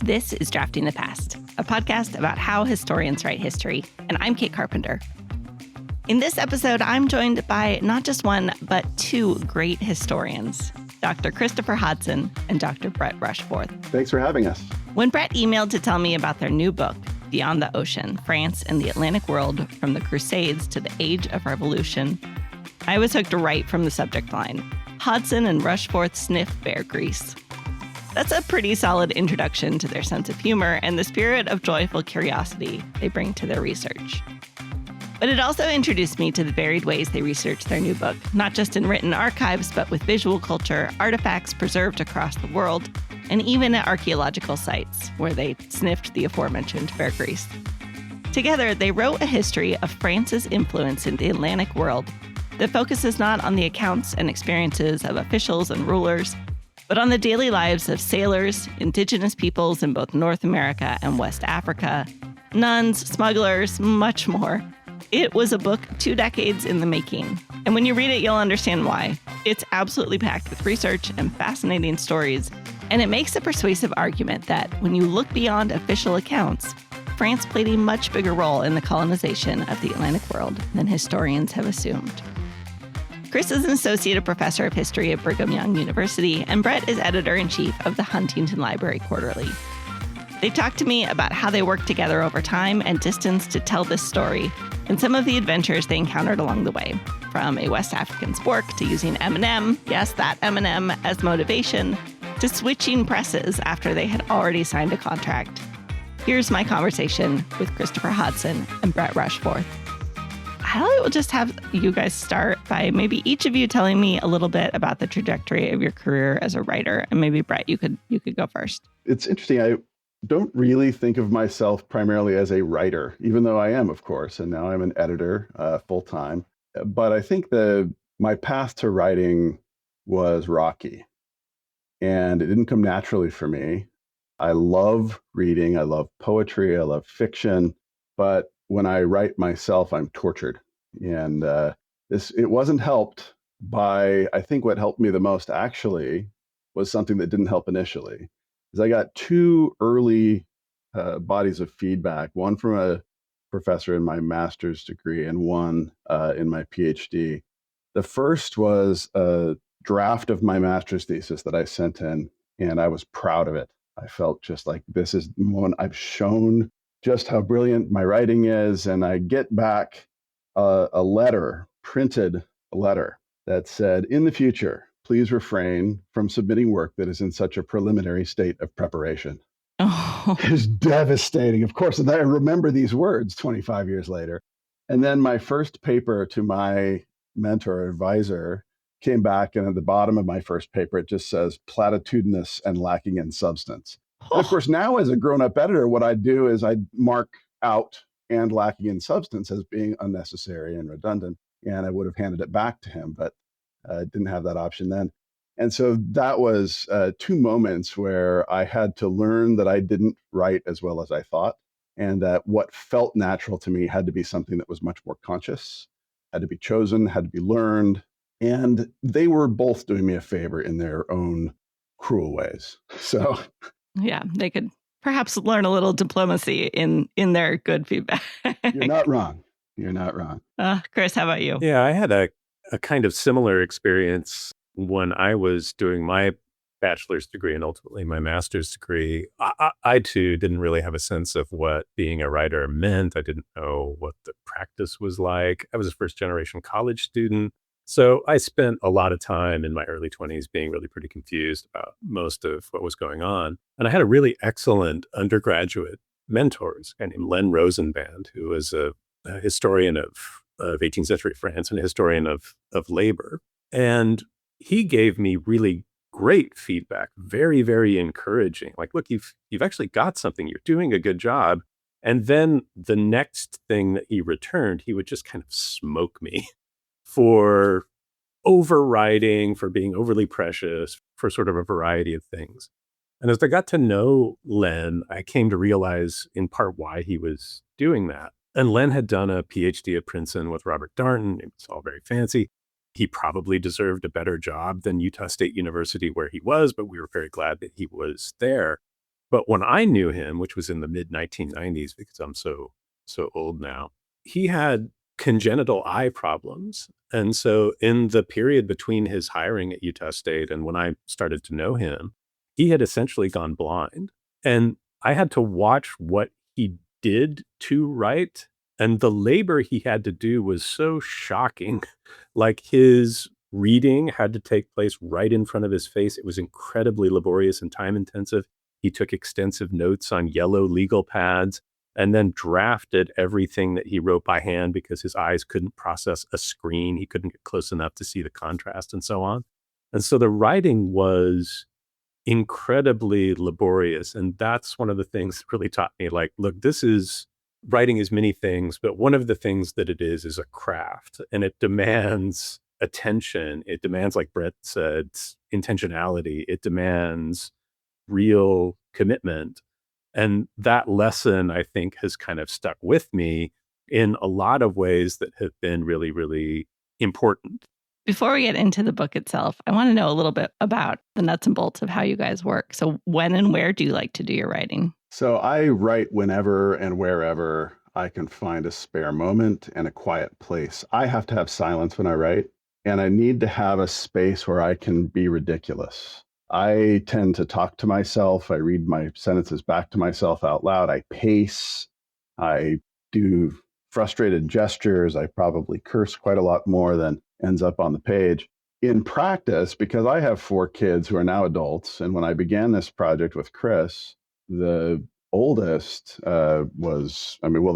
This is Drafting the Past, a podcast about how historians write history, and I'm Kate Carpenter. In this episode, I'm joined by not just one, but two great historians, Dr. Christopher Hodson and Dr. Brett Rushforth. Thanks for having us. When Brett emailed to tell me about their new book, Beyond the Ocean, France and the Atlantic World from the Crusades to the Age of Revolution, I was hooked right from the subject line. Hodson and Rushforth sniff bear grease. That's a pretty solid introduction to their sense of humor and the spirit of joyful curiosity they bring to their research. But it also introduced me to the varied ways they research their new book, not just in written archives, but with visual culture, artifacts preserved across the world, and even at archaeological sites where they sniffed the aforementioned bear grease. Together, they wrote a history of France's influence in the Atlantic world that focuses not on the accounts and experiences of officials and rulers, but on the daily lives of sailors, indigenous peoples in both North America and West Africa, nuns, smugglers, much more. It was a book 2 decades in the making. And when you read it, you'll understand why. It's absolutely packed with research and fascinating stories. And it makes a persuasive argument that when you look beyond official accounts, France played a much bigger role in the colonization of the Atlantic world than historians have assumed. Chris is an associate professor of history at Brigham Young University, and Brett is editor-in-chief of the Huntington Library Quarterly. They talked to me about how they worked together over time and distance to tell this story, and some of the adventures they encountered along the way, from a West African spork to using M&M, yes, that M&M, as motivation, to switching presses after they had already signed a contract. Here's my conversation with Christopher Hodson and Brett Rushforth. I will just have you guys start by maybe each of you telling me a little bit about the trajectory of your career as a writer. And maybe, Brett, you could go first. It's interesting. I don't really think of myself primarily as a writer, even though I am, of course, and now I'm an editor full time. But I think my path to writing was rocky, and it didn't come naturally for me. I love reading. I love poetry. I love fiction. But when I write myself, I'm tortured. And it wasn't helped by, I think what helped me the most actually was something that didn't help initially. Is I got 2 early bodies of feedback, one from a professor in my master's degree and one in my PhD. The first was a draft of my master's thesis that I sent in, and I was proud of it. I felt just like, this is one I've shown just how brilliant my writing is. And I get back a letter, printed letter that said, in the future, please refrain from submitting work that is in such a preliminary state of preparation. Oh. It was devastating, of course. And I remember these words 25 years later. And then my first paper to my mentor advisor came back, and at the bottom of my first paper, it just says platitudinous and lacking in substance. And of course, now as a grown-up editor, what I do is I mark out and lacking in substance as being unnecessary and redundant. And I would have handed it back to him, but didn't have that option then. And so that was 2 moments where I had to learn that I didn't write as well as I thought, and that what felt natural to me had to be something that was much more conscious, had to be chosen, had to be learned. And they were both doing me a favor in their own cruel ways. So yeah, they could perhaps learn a little diplomacy in their good feedback. You're not wrong. You're not wrong. Chris, how about you? Yeah, I had a kind of similar experience when I was doing my bachelor's degree and ultimately my master's degree. I too didn't really have a sense of what being a writer meant. I didn't know what the practice was like. I was a first generation college student. So I spent a lot of time in my early 20s being really pretty confused about most of what was going on. And I had a really excellent undergraduate mentor, a guy named Len Rosenband, who was a historian of 18th century France and a historian of labor. And he gave me really great feedback, very, very encouraging. Like, look, you've actually got something. You're doing a good job. And then the next thing that he returned, he would just kind of smoke me for overriding, for being overly precious, for sort of a variety of things. And as I got to know Len, I came to realize in part why he was doing that. And Len had done a PhD at Princeton with Robert Darnton. It was all very fancy. He probably deserved a better job than Utah State University where he was, but we were very glad that he was there. But when I knew him, which was in the mid 1990s, because I'm so old now, he had congenital eye problems. And so in the period between his hiring at Utah State and when I started to know him, he had essentially gone blind. And I had to watch what he did to write. And the labor he had to do was so shocking. Like his reading had to take place right in front of his face. It was incredibly laborious and time intensive. He took extensive notes on yellow legal pads and then drafted everything that he wrote by hand because his eyes couldn't process a screen. He couldn't get close enough to see the contrast and so on. And so the writing was incredibly laborious. And that's one of the things that really taught me, like, look, writing is many things, but one of the things that it is a craft, and it demands attention. It demands, like Brett said, intentionality. It demands real commitment. And that lesson, I think, has kind of stuck with me in a lot of ways that have been really, really important. Before we get into the book itself, I want to know a little bit about the nuts and bolts of how you guys work. So when and where do you like to do your writing? So I write whenever and wherever I can find a spare moment and a quiet place. I have to have silence when I write, and I need to have a space where I can be ridiculous. I tend to talk to myself. I read my sentences back to myself out loud. I pace. I do frustrated gestures. I probably curse quite a lot more than ends up on the page. In practice, because I have 4 kids who are now adults, and when I began this project with Chris, the oldest the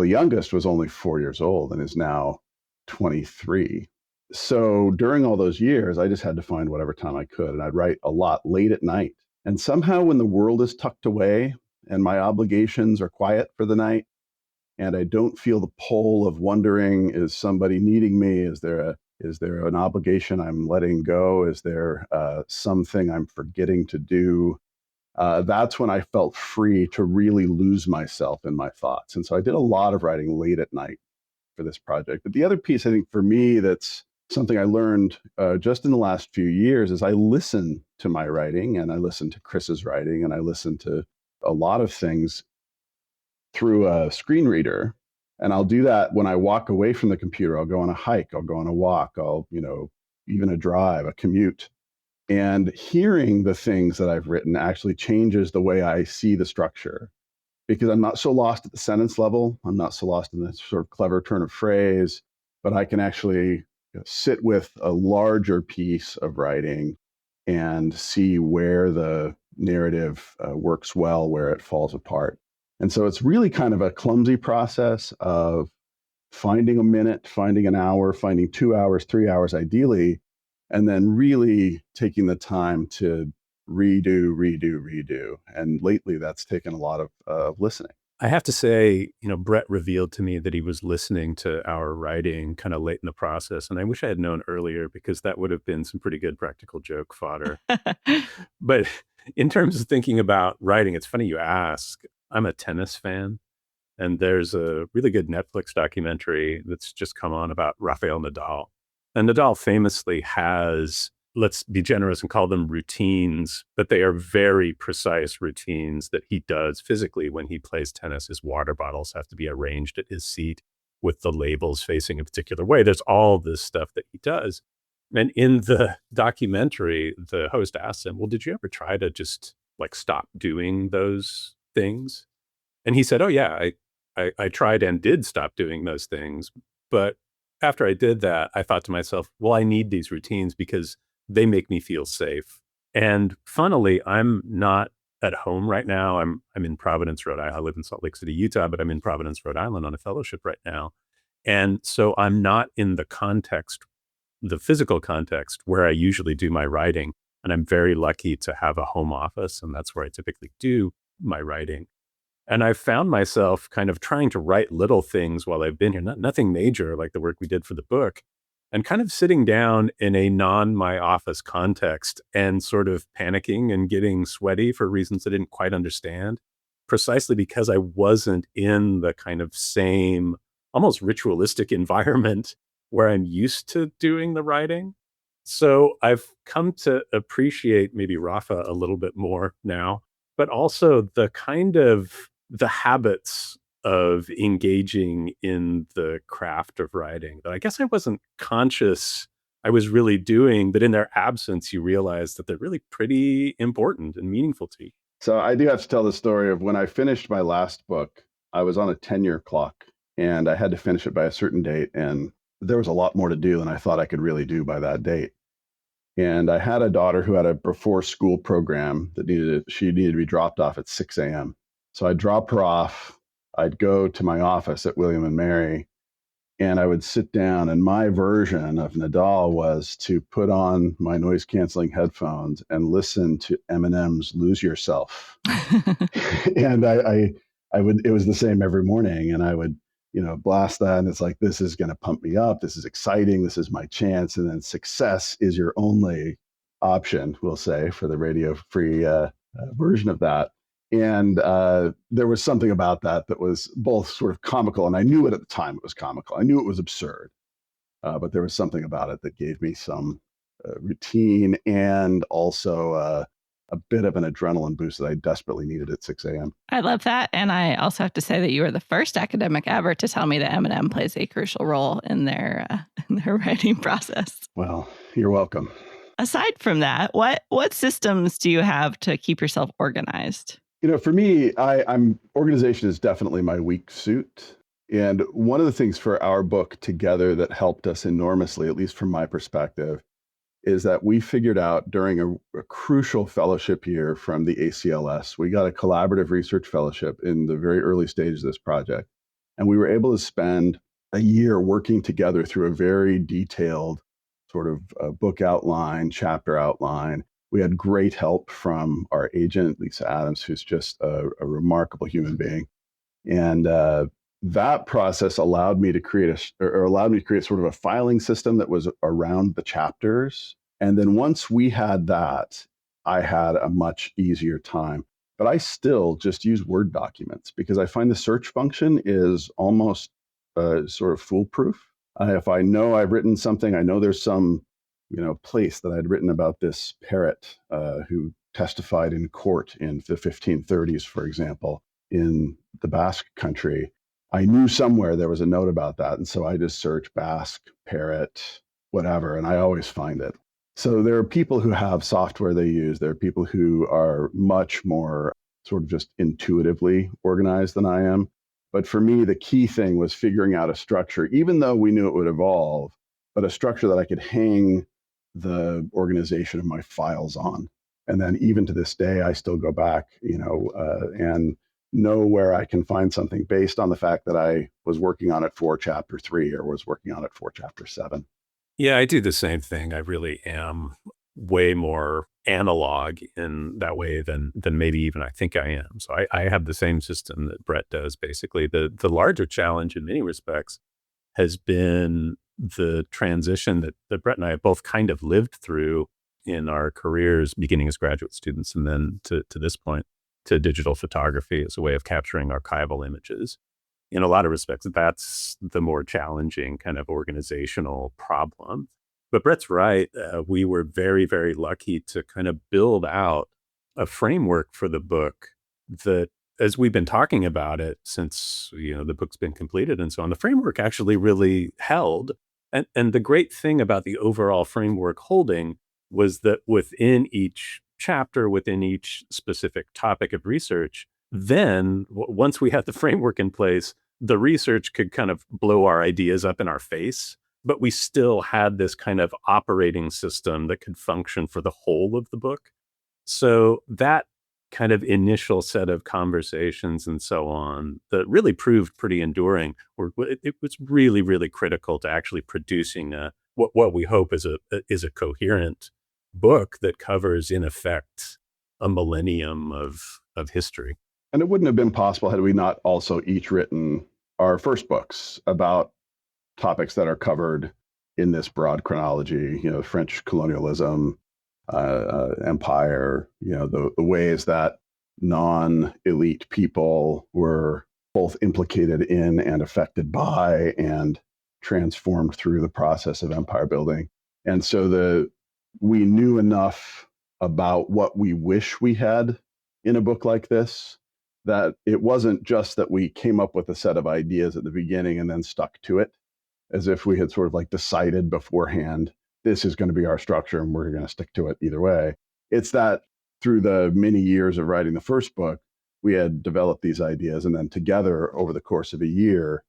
youngest was only 4 years old and is now 23. So during all those years, I just had to find whatever time I could. And I'd write a lot late at night. And somehow when the world is tucked away and my obligations are quiet for the night, and I don't feel the pull of wondering, is somebody needing me? Is there an obligation I'm letting go? Is there something I'm forgetting to do? That's when I felt free to really lose myself in my thoughts. And so I did a lot of writing late at night for this project. But the other piece, I think, for me, that's something I learned just in the last few years is I listen to my writing, and I listen to Chris's writing, and I listen to a lot of things through a screen reader. And I'll do that when I walk away from the computer. I'll go on a hike, I'll go on a walk, even a drive, a commute. And hearing the things that I've written actually changes the way I see the structure, because I'm not so lost at the sentence level. I'm not so lost in the sort of clever turn of phrase, but I can actually sit with a larger piece of writing and see where the narrative works well, where it falls apart. And so it's really kind of a clumsy process of finding a minute, finding an hour, finding 2 hours, 3 hours ideally, and then really taking the time to redo. And lately that's taken a lot of listening. I have to say, Brett revealed to me that he was listening to our writing kind of late in the process. And I wish I had known earlier, because that would have been some pretty good practical joke fodder. But in terms of thinking about writing, it's funny you ask. I'm a tennis fan, and there's a really good Netflix documentary that's just come on about Rafael Nadal. And Nadal famously has, let's be generous and call them routines, but they are very precise routines that he does physically when he plays tennis. His water bottles have to be arranged at his seat with the labels facing a particular way. There's all this stuff that he does. And in the documentary, the host asks him, well, did you ever try to just stop doing those things? And he said, oh yeah, I tried and did stop doing those things. But after I did that, I thought to myself, well, I need these routines because they make me feel safe. And funnily, I'm not at home right now. I'm in Providence, Rhode Island. I live in Salt Lake City, Utah, but I'm in Providence, Rhode Island on a fellowship right now. And so I'm not in the physical context where I usually do my writing. And I'm very lucky to have a home office, and that's where I typically do my writing. And I've found myself kind of trying to write little things while I've been here, nothing major like the work we did for the book, and kind of sitting down in a my office context and sort of panicking and getting sweaty for reasons I didn't quite understand, precisely because I wasn't in the kind of same, almost ritualistic environment where I'm used to doing the writing. So I've come to appreciate maybe Rafa a little bit more now, but also the habits of engaging in the craft of writing that I guess I wasn't conscious I was really doing, but in their absence, you realize that they're really pretty important and meaningful to you. So I do have to tell the story of when I finished my last book. I was on a 10-year clock and I had to finish it by a certain date. And there was a lot more to do than I thought I could really do by that date. And I had a daughter who had a before school program that she needed to be dropped off at 6 a.m. So I'd drop her off. I'd go to my office at William and Mary and I would sit down. And my version of Nadal was to put on my noise canceling headphones and listen to Eminem's "Lose Yourself." And I would, it was the same every morning, and I would, blast that, and it's like, this is going to pump me up. This is exciting. This is my chance. And then success is your only option, we'll say, for the radio free version of that. And there was something about that that was both sort of comical, and I knew it at the time. It was comical. I knew it was absurd, but there was something about it that gave me some routine and also a bit of an adrenaline boost that I desperately needed at 6 a.m. I love that. And I also have to say that you are the first academic ever to tell me that Eminem plays a crucial role in their writing process. Well, you're welcome. Aside from that, what systems do you have to keep yourself organized? For me, I'm organization is definitely my weak suit. And one of the things for our book together that helped us enormously, at least from my perspective, is that we figured out during a crucial fellowship year from the ACLS, we got a collaborative research fellowship in the very early stages of this project. And we were able to spend a year working together through a very detailed sort of book outline, chapter outline. We had great help from our agent, Lisa Adams, who's just a remarkable human being. And that process allowed me to create sort of a filing system that was around the chapters. And then once we had that, I had a much easier time. But I still just use Word documents because I find the search function is almost sort of foolproof. If I know I've written something, I know there's some place that I'd written about this parrot who testified in court in the 1530s, for example, in the Basque country. I knew somewhere there was a note about that. And so I just search Basque, parrot, whatever, and I always find it. So there are people who have software they use. There are people who are much more sort of just intuitively organized than I am. But for me, the key thing was figuring out a structure, even though we knew it would evolve, but a structure that I could hang the organization of my files on. And then even to this day, I still go back, and know where I can find something based on the fact that I was working on it for chapter 3 or was working on it for chapter 7. Yeah, I do the same thing. I really am way more analog in that way than maybe even I think I am. So I have the same system that Brett does, basically. The larger challenge in many respects has been the transition that Brett and I have both kind of lived through in our careers, beginning as graduate students and then to this point, to digital photography as a way of capturing archival images. In a lot of respects, that's the more challenging kind of organizational problem. But Brett's right. We were very, very lucky to kind of build out a framework for the book that, as we've been talking about it since, the book's been completed and so on, the framework actually really held. And the great thing about the overall framework holding was that within each chapter, within each specific topic of research, then once we had the framework in place, the research could kind of blow our ideas up in our face, but we still had this kind of operating system that could function for the whole of the book. So that kind of initial set of conversations and so on that really proved pretty enduring, or it was really, really critical to actually producing what we hope is a coherent book that covers, in effect, a millennium of history. And it wouldn't have been possible had we not also each written our first books about topics that are covered in this broad chronology, French colonialism, empire, the ways that non-elite people were both implicated in and affected by and transformed through the process of empire building. And so we knew enough about what we wish we had in a book like this, that it wasn't just that we came up with a set of ideas at the beginning and then stuck to it, as if we had sort of like decided beforehand, this is going to be our structure and we're going to stick to it either way. It's that through the many years of writing the first book, we had developed these ideas. And then together over the course of a year,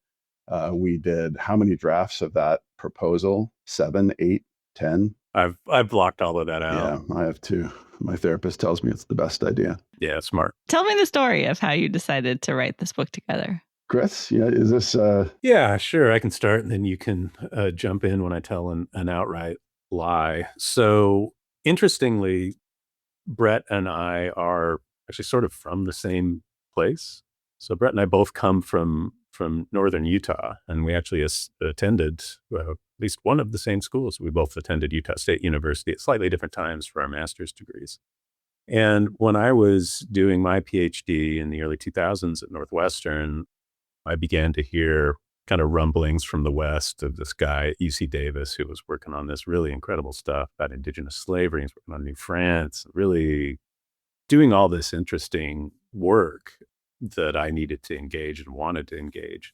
we did how many drafts of that proposal? 7, 8, 10? I've blocked all of that out. Yeah, I have too. My therapist tells me it's the best idea. Yeah, smart. Tell me the story of how you decided to write this book together. Chris, yeah, is this? Yeah, sure. I can start, and then you can jump in when I tell an outright lie. So, interestingly, Brett and I are actually sort of from the same place. So, Brett and I both come from northern Utah, and we actually attended at least one of the same schools. We both attended Utah State University at slightly different times for our master's degrees. And when I was doing my PhD in the early 2000s at Northwestern, I began to hear kind of rumblings from the West of this guy at UC Davis who was working on this really incredible stuff about indigenous slavery. He's working on New France, really doing all this interesting work that I needed to engage and wanted to engage.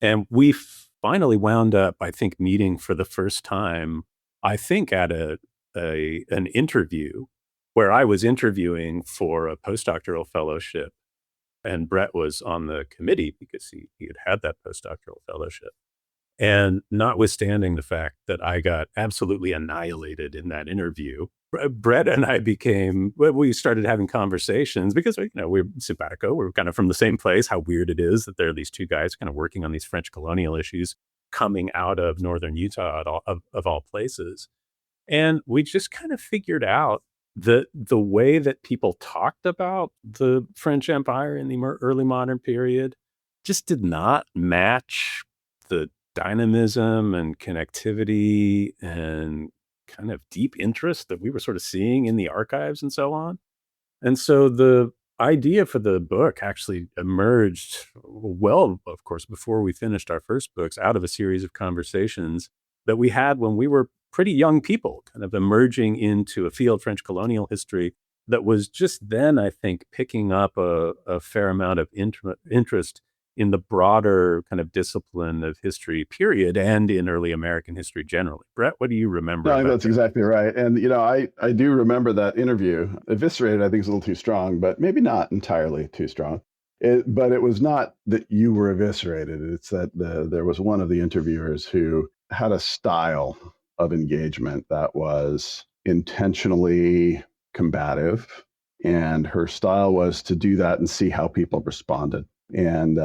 And we finally wound up, I think, meeting for the first time, I think at an interview where I was interviewing for a postdoctoral fellowship. And Brett was on the committee because he had that postdoctoral fellowship. And notwithstanding the fact that I got absolutely annihilated in that interview, Brett and I we started having conversations because, we're simpatico. We're kind of from the same place. How weird it is that there are these two guys kind of working on these French colonial issues coming out of northern Utah of all places. And we just kind of figured out the way that people talked about the French Empire in the early modern period just did not match the dynamism and connectivity and kind of deep interest that we were sort of seeing in the archives and so on. And so the idea for the book actually emerged well, of course, before we finished our first books, out of a series of conversations that we had when we were pretty young people, kind of emerging into a field, French colonial history, that was just then, I think, picking up a fair amount of interest in the broader kind of discipline of history, period, and in early American history generally. Brett, what do you remember? No, that's exactly right. And, I do remember that interview. Eviscerated, I think, is a little too strong, but maybe not entirely too strong. But it was not that you were eviscerated. It's that there was one of the interviewers who had a style of engagement that was intentionally combative. And her style was to do that and see how people responded. And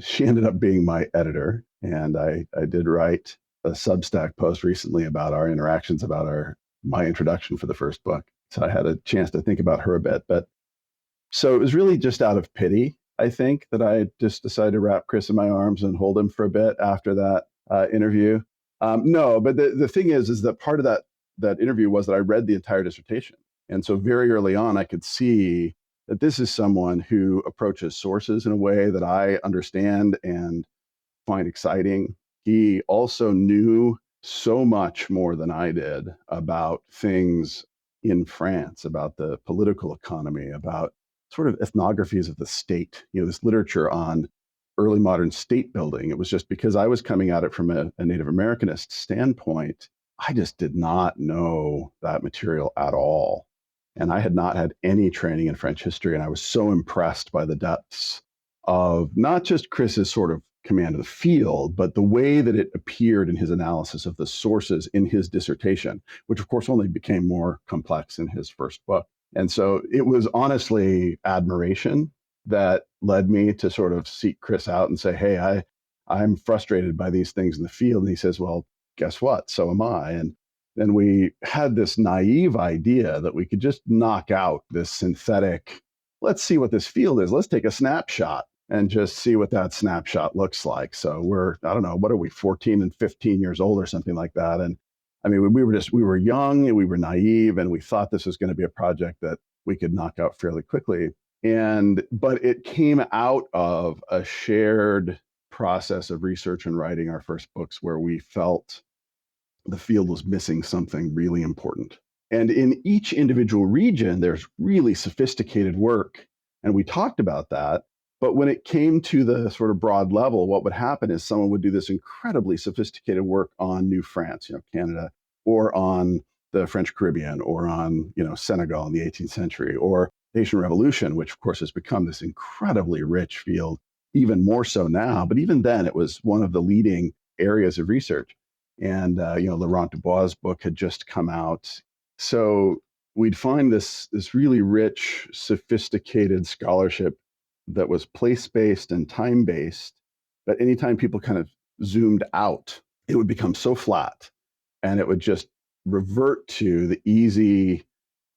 she ended up being my editor. And I did write a Substack post recently about our interactions, about my introduction for the first book. So I had a chance to think about her a bit. But so it was really just out of pity, I think, that I just decided to wrap Chris in my arms and hold him for a bit after that interview. No, but the thing is that part of that interview was that I read the entire dissertation. And so very early on, I could see that this is someone who approaches sources in a way that I understand and find exciting. He also knew so much more than I did about things in France, about the political economy, about sort of ethnographies of the state, this literature on early modern state building. It was just because I was coming at it from a Native Americanist standpoint, I just did not know that material at all. And I had not had any training in French history. And I was so impressed by the depths of not just Chris's sort of command of the field, but the way that it appeared in his analysis of the sources in his dissertation, which of course only became more complex in his first book. And so it was honestly admiration that led me to sort of seek Chris out and say, hey, I'm frustrated by these things in the field. And he says, well, guess what? So am I. And then we had this naive idea that we could just knock out this synthetic, let's see what this field is. Let's take a snapshot and just see what that snapshot looks like. So I don't know, what are we, 14 and 15 years old or something like that. And I mean, we were young and we were naive and we thought this was going to be a project that we could knock out fairly quickly. But it came out of a shared process of research and writing our first books where we felt the field was missing something really important. And in each individual region, there's really sophisticated work And we talked about that. But when it came to the sort of broad level, what would happen is someone would do this incredibly sophisticated work on New France, Canada, or on the French Caribbean, or on, Senegal in the 18th century, or Haitian Revolution, which of course has become this incredibly rich field, even more so now. But even then, it was one of the leading areas of research. And Laurent Dubois' book had just come out. So we'd find this really rich, sophisticated scholarship that was place-based and time-based. But anytime people kind of zoomed out, it would become so flat, and it would just revert to the easy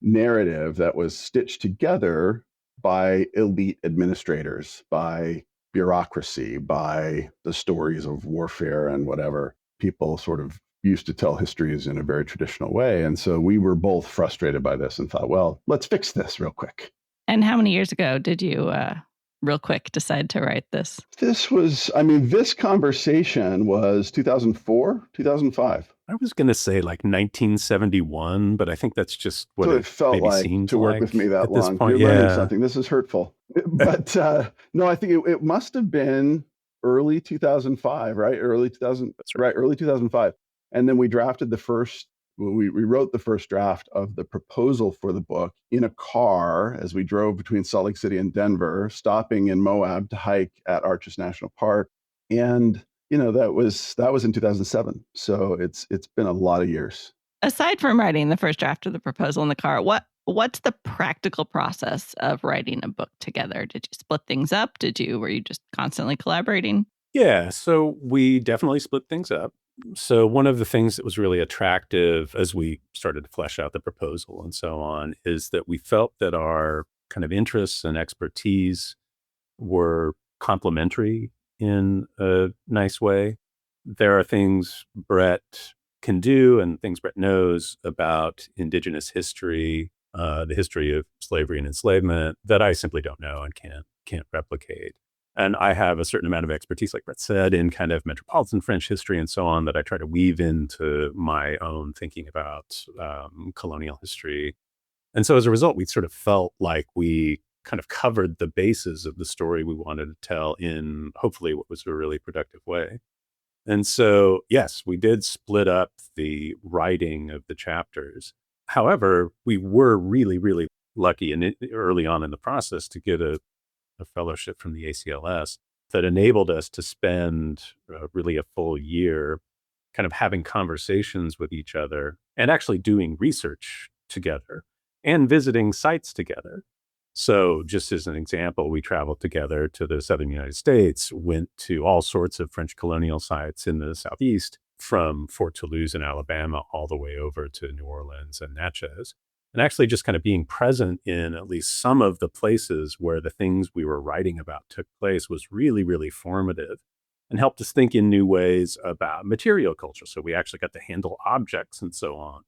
narrative that was stitched together by elite administrators, by bureaucracy, by the stories of warfare and whatever. People sort of used to tell histories in a very traditional way. And so we were both frustrated by this and thought, well, let's fix this real quick. And how many years ago did you, real quick, decide to write this? This conversation was 2004, 2005. I was going to say like 1971, but I think that's just what it felt maybe like seems to work like with me that at this long. point. You're learning Yeah. something. This is hurtful. But no, I think it must have been early 2005, right? Early 2000, That's right. early 2005. And then we drafted we wrote the first draft of the proposal for the book in a car as we drove between Salt Lake City and Denver, stopping in Moab to hike at Arches National Park. And that was in 2007. So it's been a lot of years. Aside from writing the first draft of the proposal in the car, what's the practical process of writing a book together? Did you split things up? Were you just constantly collaborating? Yeah, so we definitely split things up. So one of the things that was really attractive as we started to flesh out the proposal and so on is that we felt that our kind of interests and expertise were complementary in a nice way. There are things Brett can do and things Brett knows about Indigenous history, the history of slavery and enslavement that I simply don't know and can't replicate. And I have a certain amount of expertise, like Brett said, in kind of metropolitan French history and so on that I try to weave into my own thinking about colonial history. And so as a result, we sort of felt like we kind of covered the bases of the story we wanted to tell in hopefully what was a really productive way. And so, yes, we did split up the writing of the chapters. However, we were really, really lucky early on in the process to get a fellowship from the ACLS that enabled us to spend really a full year kind of having conversations with each other and actually doing research together and visiting sites together. So just as an example, we traveled together to the southern United States, went to all sorts of French colonial sites in the Southeast, from Fort Toulouse in Alabama all the way over to New Orleans and Natchez. And actually just kind of being present in at least some of the places where the things we were writing about took place was really, really formative and helped us think in new ways about material culture. So we actually got to handle objects and so on.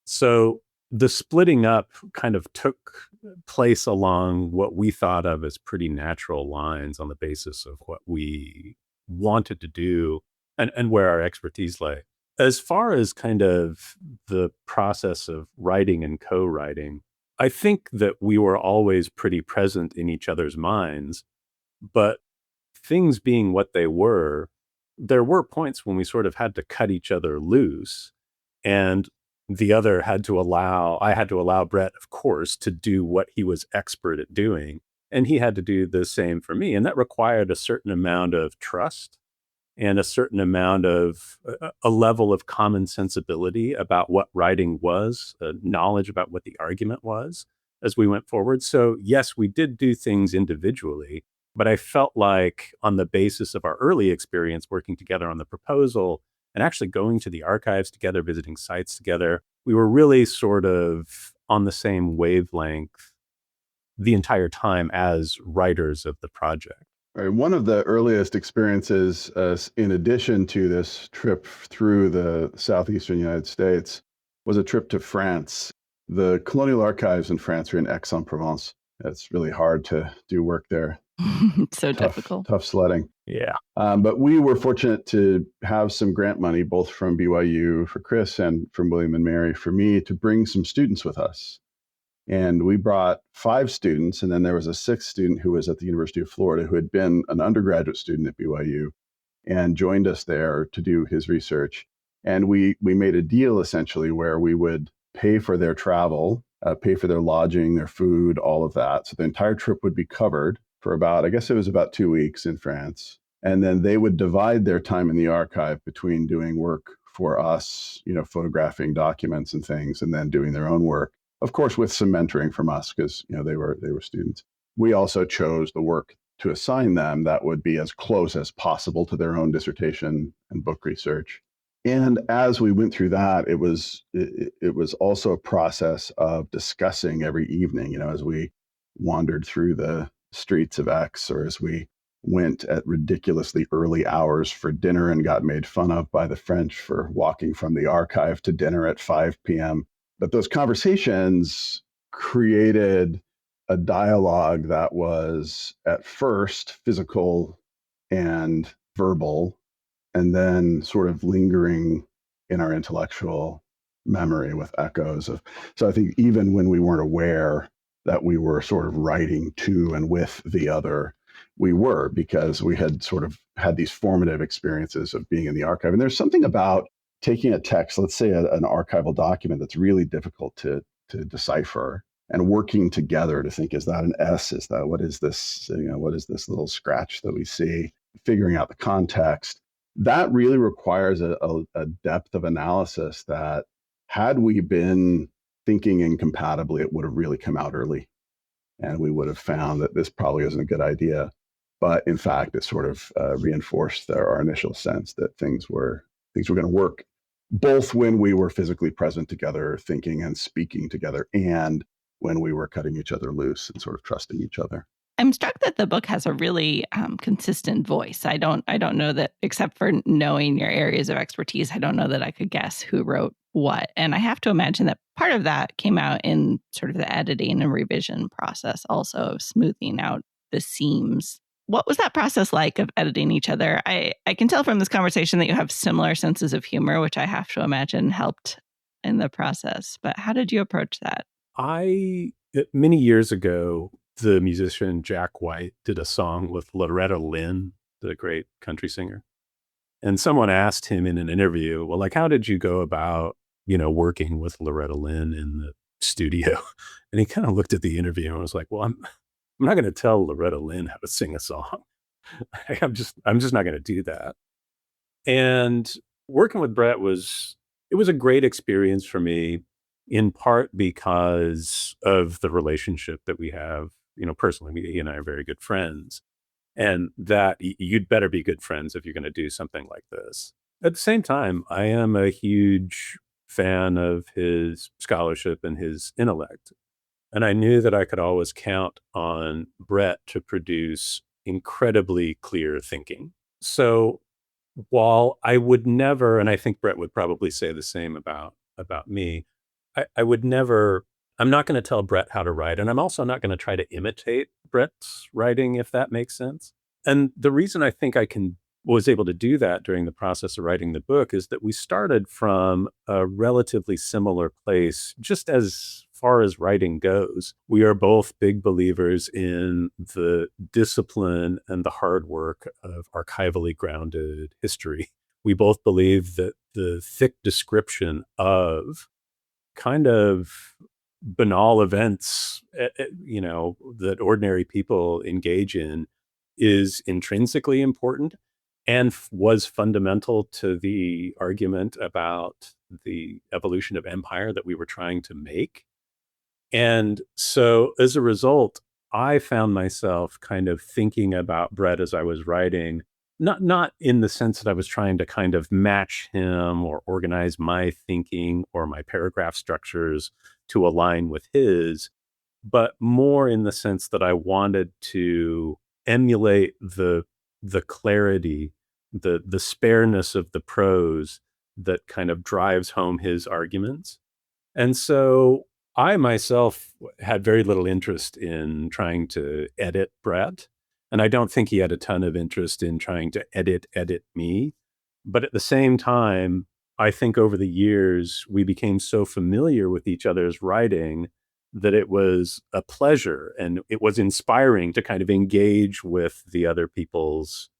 So the splitting up kind of took place along what we thought of as pretty natural lines on the basis of what we wanted to do and where our expertise lay. As far as kind of the process of writing and co-writing, I think that we were always pretty present in each other's minds, but things being what they were, there were points when we sort of had to cut each other loose, and I had to allow Brett, of course, to do what he was expert at doing, and he had to do the same for me, and that required a certain amount of trust and a certain amount of a level of common sensibility about what writing was, knowledge about what the argument was as we went forward. So yes, we did do things individually, but I felt like on the basis of our early experience working together on the proposal and actually going to the archives together, visiting sites together, we were really sort of on the same wavelength the entire time as writers of the project. Right. One of the earliest experiences, in addition to this trip through the southeastern United States, was a trip to France. The colonial archives in France are in Aix-en-Provence. It's really hard to do work there. So difficult. Tough sledding. Yeah. But we were fortunate to have some grant money, both from BYU for Chris and from William and Mary for me, to bring some students with us. And we brought 5 students, and then there was a 6th student who was at the University of Florida who had been an undergraduate student at BYU and joined us there to do his research. And we made a deal essentially where we would pay for their travel, pay for their lodging, their food, all of that. So the entire trip would be covered for about, I guess it was about 2 weeks in France. And then they would divide their time in the archive between doing work for us, photographing documents and things, and then doing their own work. Of course, with some mentoring from us, because they were students. We also chose the work to assign them that would be as close as possible to their own dissertation and book research. And as we went through that, it was also a process of discussing every evening, as we wandered through the streets of X, or as we went at ridiculously early hours for dinner and got made fun of by the French for walking from the archive to dinner at 5 p.m. But those conversations created a dialogue that was at first physical and verbal, and then sort of lingering in our intellectual memory with echoes of. So I think even when we weren't aware that we were sort of writing to and with the other, we were, because we had sort of had these formative experiences of being in the archive. And there's something about taking a text, let's say an archival document, that's really difficult to decipher, and working together to think, is that an S? Is that, what is this? What is this little scratch that we see? Figuring out the context. That really requires a depth of analysis that, had we been thinking incompatibly, it would have really come out early. And we would have found that this probably isn't a good idea. But in fact, it sort of reinforced our initial sense that things were going to work, both when we were physically present together, thinking and speaking together, and when we were cutting each other loose and sort of trusting each other. I'm struck that the book has a really consistent voice. I don't know that, except for knowing your areas of expertise, I don't know that I could guess who wrote what. And I have to imagine that part of that came out in sort of the editing and revision process, also of smoothing out the seams. What was that process like of editing each other? I can tell from this conversation that you have similar senses of humor, which I have to imagine helped in the process. But how did you approach that? Many years ago, the musician Jack White did a song with Loretta Lynn, the great country singer. And someone asked him in an interview, well, like, how did you go about, working with Loretta Lynn in the studio? And he kind of looked at the interview and was like, well, I'm not going to tell Loretta Lynn how to sing a song. I'm just not going to do that. And working with Brett was a great experience for me, in part because of the relationship that we have, personally. He and I are very good friends, and that you'd better be good friends if you're going to do something like this. At the same time, I am a huge fan of his scholarship and his intellect. And I knew that I could always count on Brett to produce incredibly clear thinking. So while I would never, and I think Brett would probably say the same about me, I would never, I'm not going to tell Brett how to write. And I'm also not going to try to imitate Brett's writing, if that makes sense. And the reason I think was able to do that during the process of writing the book is that we started from a relatively similar place, just as far as writing goes. We are both big believers in the discipline and the hard work of archivally grounded history. We both believe that the thick description of kind of banal events, that ordinary people engage in is intrinsically important, and was fundamental to the argument about the evolution of empire that we were trying to make. And so as a result, I found myself kind of thinking about Brett as I was writing, not in the sense that I was trying to kind of match him or organize my thinking or my paragraph structures to align with his, but more in the sense that I wanted to emulate the clarity, the spareness of the prose that kind of drives home his arguments. And so I myself had very little interest in trying to edit Brett. And I don't think he had a ton of interest in trying to edit me. But at the same time, I think over the years, we became so familiar with each other's writing that it was a pleasure and it was inspiring to kind of engage with the other people's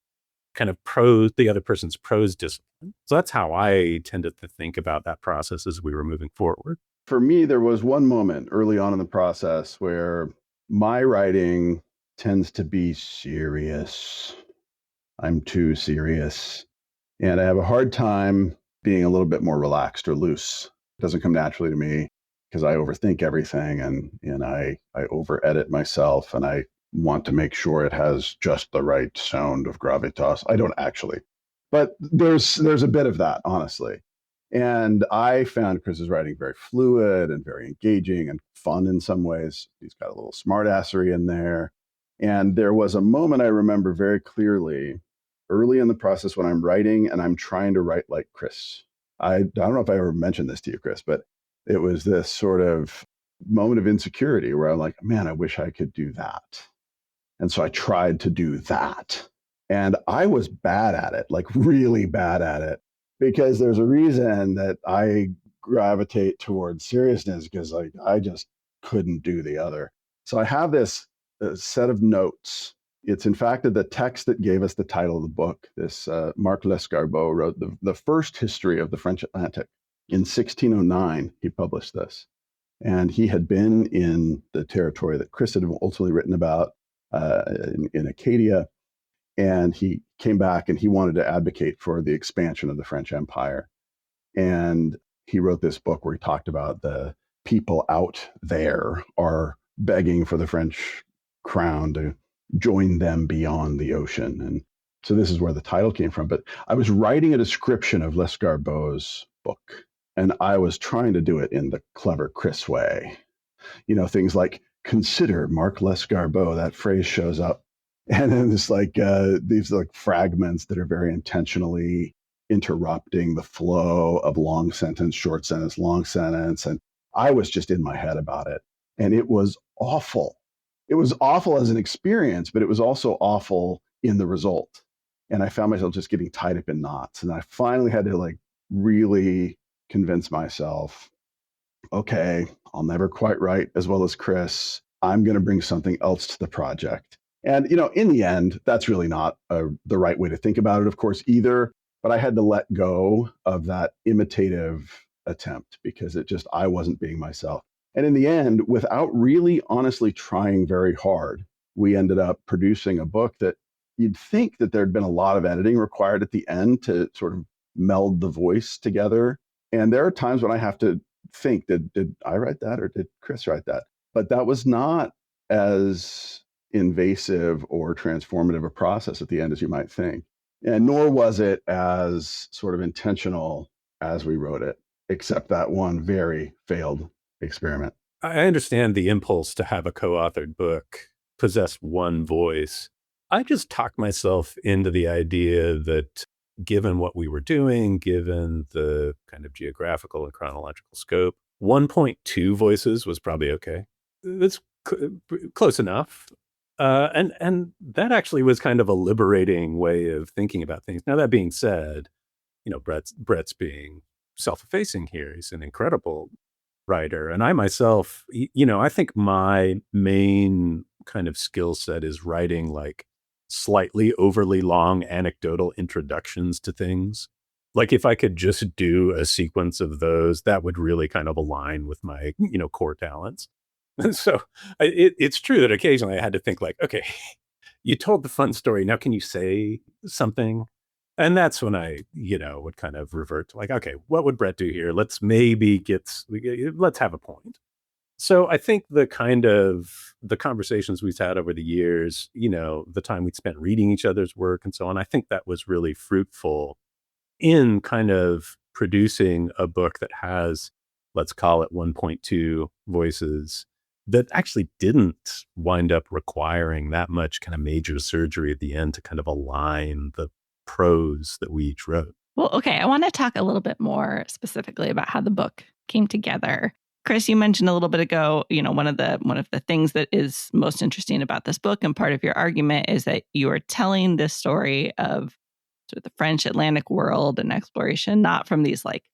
kind of prose, the other person's prose discipline. So that's how I tended to think about that process as we were moving forward. For me, there was one moment early on in the process where my writing tends to be serious. I'm too serious. And I have a hard time being a little bit more relaxed or loose. It doesn't come naturally to me because I overthink everything and I over edit myself and I want to make sure it has just the right sound of gravitas. I don't actually. But there's a bit of that, honestly. And I found Chris's writing very fluid and very engaging and fun in some ways. He's got a little smartassery in there. And there was a moment I remember very clearly early in the process when I'm writing and I'm trying to write like Chris. I don't know if I ever mentioned this to you, Chris, but it was this sort of moment of insecurity where I'm like, man, I wish I could do that. And so I tried to do that. And I was bad at it, like really bad at it, because there's a reason that I gravitate towards seriousness because I just couldn't do the other. So I have this set of notes. It's in fact the text that gave us the title of the book. This Marc Lescarbot wrote the first history of the French Atlantic. In 1609, he published this. And he had been in the territory that Chris had ultimately written about in Acadia. And he came back and he wanted to advocate for the expansion of the French Empire. And he wrote this book where he talked about the people out there are begging for the French crown to join them beyond the ocean. And so this is where the title came from. But I was writing a description of Lescarbot's book, and I was trying to do it in the clever Chris way. You know, things like consider Marc Lescarbot, that phrase shows up. And then it's like these like fragments that are very intentionally interrupting the flow of long sentence, short sentence, long sentence. And I was just in my head about it. And it was awful. It was awful as an experience, but it was also awful in the result. And I found myself just getting tied up in knots. And I finally had to like really convince myself, okay, I'll never quite write as well as Chris. I'm going to bring something else to the project. And, you know, in the end, that's really not the right way to think about it, of course, either. But I had to let go of that imitative attempt because I wasn't being myself. And in the end, without really honestly trying very hard, we ended up producing a book that you'd think that there'd been a lot of editing required at the end to sort of meld the voice together. And there are times when I have to think, did I write that or did Chris write that? But that was not as invasive or transformative a process at the end as you might think. And nor was it as sort of intentional as we wrote it, except that one very failed experiment. I understand the impulse to have a co-authored book possess one voice. I just talked myself into the idea that given what we were doing, given the kind of geographical and chronological scope, 1.2 voices was probably okay. That's close enough. And that actually was kind of a liberating way of thinking about things. Now, that being said, you know, Brett's being self-effacing here. He's an incredible writer. And I myself, you know, I think my main kind of skill set is writing like slightly overly long anecdotal introductions to things. Like if I could just do a sequence of those, that would really kind of align with my, you know, core talents. And so it's true that occasionally I had to think like, okay, you told the fun story. Now, can you say something? And that's when I, you know, would kind of revert to like, okay, what would Brett do here? Let's have a point. So I think the conversations we've had over the years, you know, the time we'd spent reading each other's work and so on, I think that was really fruitful in kind of producing a book that has, let's call it 1.2 voices that actually didn't wind up requiring that much kind of major surgery at the end to kind of align the prose that we each wrote. Well, okay, I want to talk a little bit more specifically about how the book came together. Chris, you mentioned a little bit ago, you know, one of the things that is most interesting about this book and part of your argument is that you are telling this story of sort of the French Atlantic world and exploration, not from these like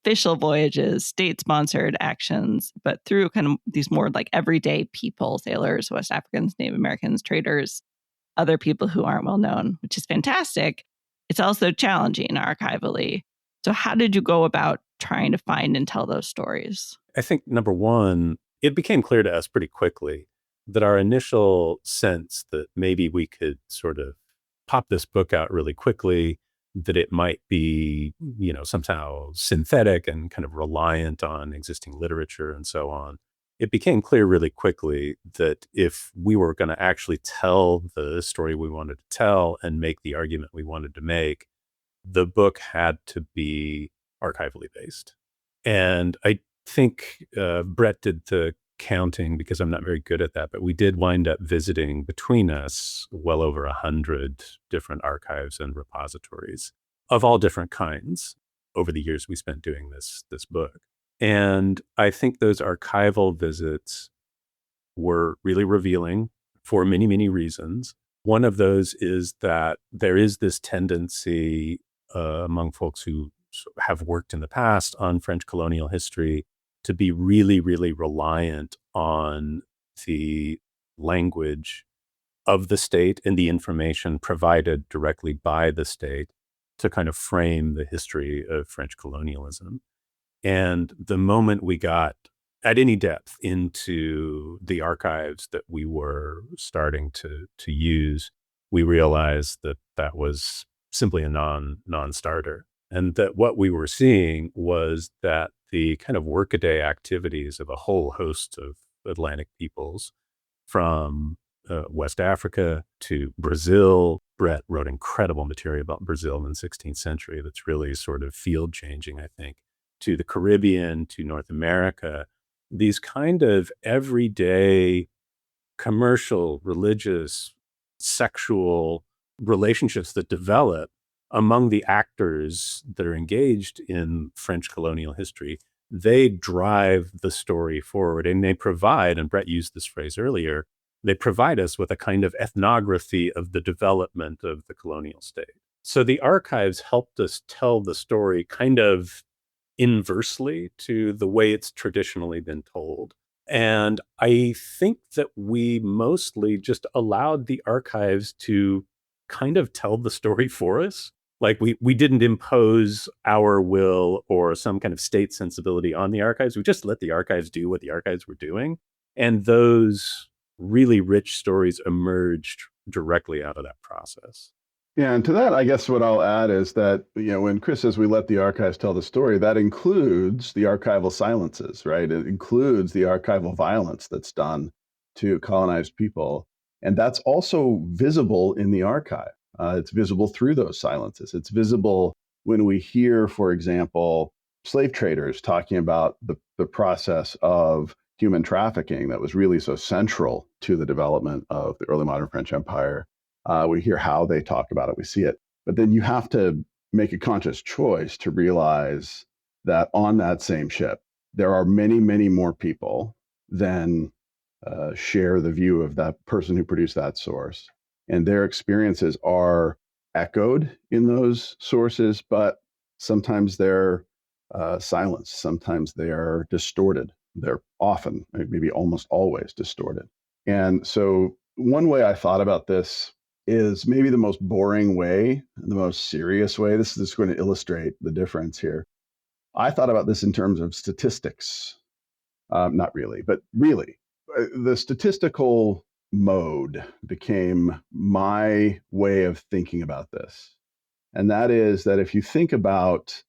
official voyages, state-sponsored actions, but through kind of these more like everyday people, sailors, West Africans, Native Americans, traders, other people who aren't well known, which is fantastic. It's also challenging archivally. So how did you go about trying to find and tell those stories? I think number one, it became clear to us pretty quickly that our initial sense that maybe we could sort of pop this book out really quickly, that it might be, somehow synthetic and kind of reliant on existing literature and so on. It became clear really quickly that if we were going to actually tell the story we wanted to tell and make the argument we wanted to make, the book had to be archivally based. And I think Brett did the counting because I'm not very good at that, but we did wind up visiting between us well over 100 different archives and repositories of all different kinds over the years we spent doing this book. And I think those archival visits were really revealing for many, many reasons. One of those is that there is this tendency among folks who have worked in the past on French colonial history to be really, really reliant on the language of the state and the information provided directly by the state to kind of frame the history of French colonialism. And the moment we got at any depth into the archives that we were starting to use, we realized that that was simply a non-starter. And that what we were seeing was that the kind of workaday activities of a whole host of Atlantic peoples, from West Africa to Brazil. Brett wrote incredible material about Brazil in the 16th century that's really sort of field changing, I think, to the Caribbean, to North America. These kind of everyday commercial, religious, sexual relationships that develop among the actors that are engaged in French colonial history, they drive the story forward, and they provide, and Brett used this phrase earlier, they provide us with a kind of ethnography of the development of the colonial state. So the archives helped us tell the story kind of inversely to the way it's traditionally been told. And I think that we mostly just allowed the archives to kind of tell the story for us. Like we didn't impose our will or some kind of state sensibility on the archives. We just let the archives do what the archives were doing. And those really rich stories emerged directly out of that process. Yeah, and to that, I guess what I'll add is that, when Chris says we let the archives tell the story, that includes the archival silences, right? It includes the archival violence that's done to colonized people. And that's also visible in the archive. It's visible through those silences. It's visible when we hear, for example, slave traders talking about the process of human trafficking that was really so central to the development of the early modern French Empire. We hear how they talk about it, we see it. But then you have to make a conscious choice to realize that on that same ship, there are many, many more people than share the view of that person who produced that source. And their experiences are echoed in those sources, but sometimes they're silenced, sometimes they are distorted. They're often, maybe almost always, distorted. And so one way I thought about this is maybe the most boring way, the most serious way. This is going to illustrate the difference here. I thought about this in terms of statistics. Not really, but really. The statistical mode became my way of thinking about this. And that is that if you think about,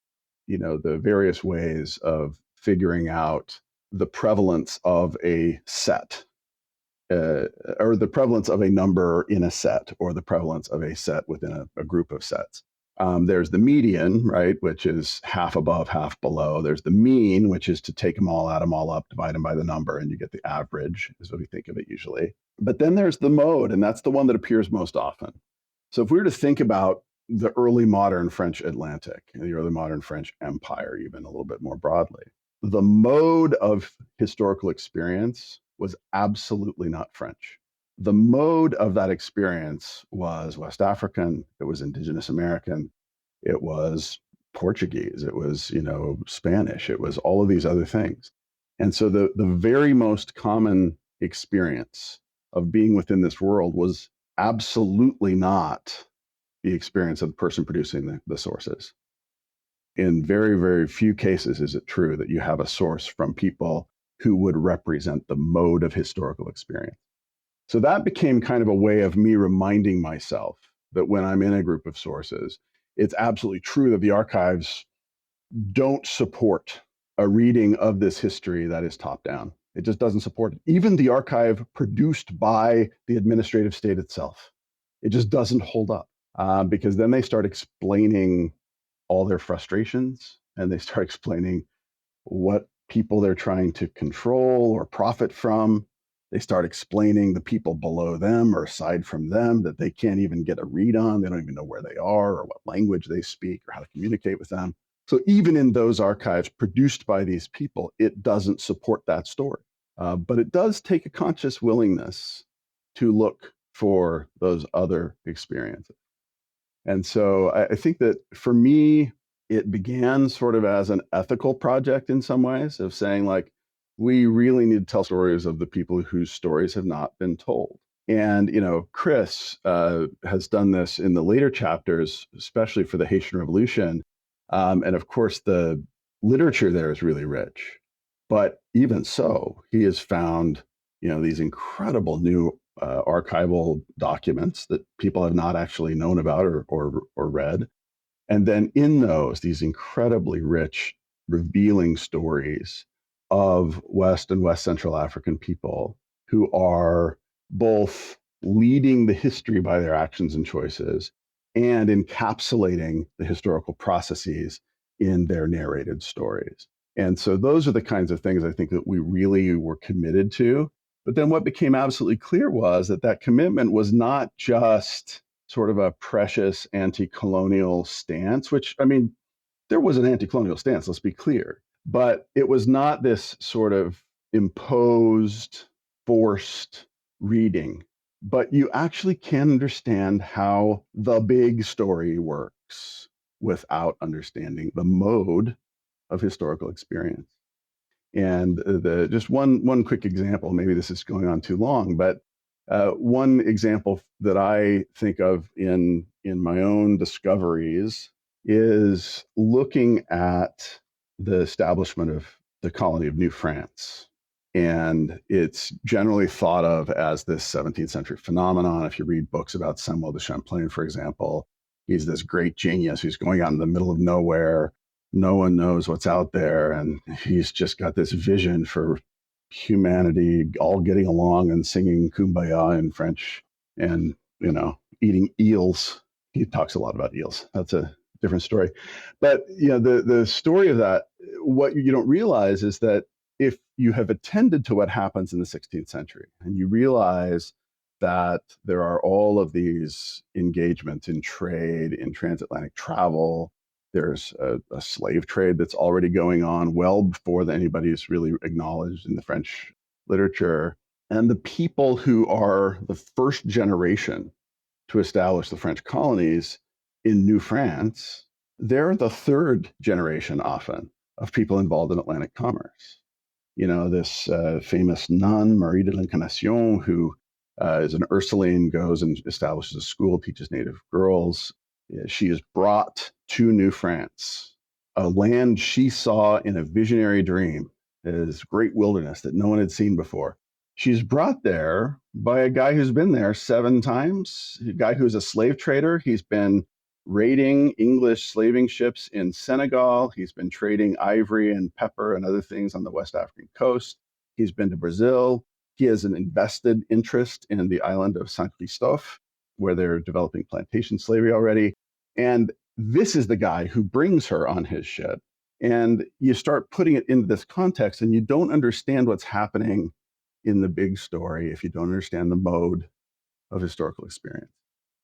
the various ways of figuring out the prevalence of a set, or the prevalence of a number in a set, or the prevalence of a set within a group of sets. There's the median, right, which is half above, half below. There's the mean, which is to take them all, add them all up, divide them by the number, and you get the average, is what we think of it usually. But then there's the mode, and that's the one that appears most often. So if we were to think about the early modern French Atlantic, the early modern French Empire, even a little bit more broadly, the mode of historical experience was absolutely not French. The mode of that experience was West African, it was Indigenous American, it was Portuguese, it was, Spanish, it was all of these other things. And so the very most common experience of being within this world was absolutely not the experience of the person producing the sources. In very, very few cases is it true that you have a source from people who would represent the mode of historical experience. So that became kind of a way of me reminding myself that when I'm in a group of sources, it's absolutely true that the archives don't support a reading of this history that is top down. It just doesn't support it. Even the archive produced by the administrative state itself, it just doesn't hold up, because then they start explaining all their frustrations, and they start explaining what people they're trying to control or profit from. They start explaining the people below them or aside from them that they can't even get a read on. They don't even know where they are or what language they speak or how to communicate with them. So even in those archives produced by these people, it doesn't support that story. But it does take a conscious willingness to look for those other experiences. And so I think that for me, it began sort of as an ethical project in some ways, of saying, like, we really need to tell stories of the people whose stories have not been told. And, Chris has done this in the later chapters, especially for the Haitian Revolution. And of course, the literature there is really rich. But even so, he has found, these incredible new archival documents that people have not actually known about or read. And then in those, these incredibly rich, revealing stories of West and West Central African people who are both leading the history by their actions and choices and encapsulating the historical processes in their narrated stories. And so those are the kinds of things I think that we really were committed to. But then what became absolutely clear was that that commitment was not just sort of a precious anti-colonial stance, which, I mean, there was an anti-colonial stance, let's be clear, but it was not this sort of imposed, forced reading. But you actually can understand how the big story works without understanding the mode of historical experience. And just one quick example, maybe this is going on too long, but one example that I think of in my own discoveries is looking at the establishment of the colony of New France. And it's generally thought of as this 17th century phenomenon. If you read books about Samuel de Champlain, for example, he's this great genius who's going out in the middle of nowhere. No one knows what's out there. And he's just got this vision for humanity all getting along and singing Kumbaya in French and, eating eels. He talks a lot about eels. That's a different story. But, the story of that, what you don't realize is that if you have attended to what happens in the 16th century and you realize that there are all of these engagements in trade, in transatlantic travel, there's a slave trade that's already going on well before anybody's really acknowledged in the French literature. And the people who are the first generation to establish the French colonies in New France, they're the third generation often of people involved in Atlantic commerce. This famous nun, Marie de l'Incarnation, who is an Ursuline, goes and establishes a school, teaches native girls. She is brought to New France, a land she saw in a visionary dream, this great wilderness that no one had seen before. She's brought there by a guy who's been there 7 times, a guy who's a slave trader. He's been raiding English slaving ships in Senegal. He's been trading ivory and pepper and other things on the West African coast. He's been to Brazil. He has an invested interest in the island of Saint Christophe, where they're developing plantation slavery already. And this is the guy who brings her on his ship. And you start putting it into this context, and you don't understand what's happening in the big story if you don't understand the mode of historical experience.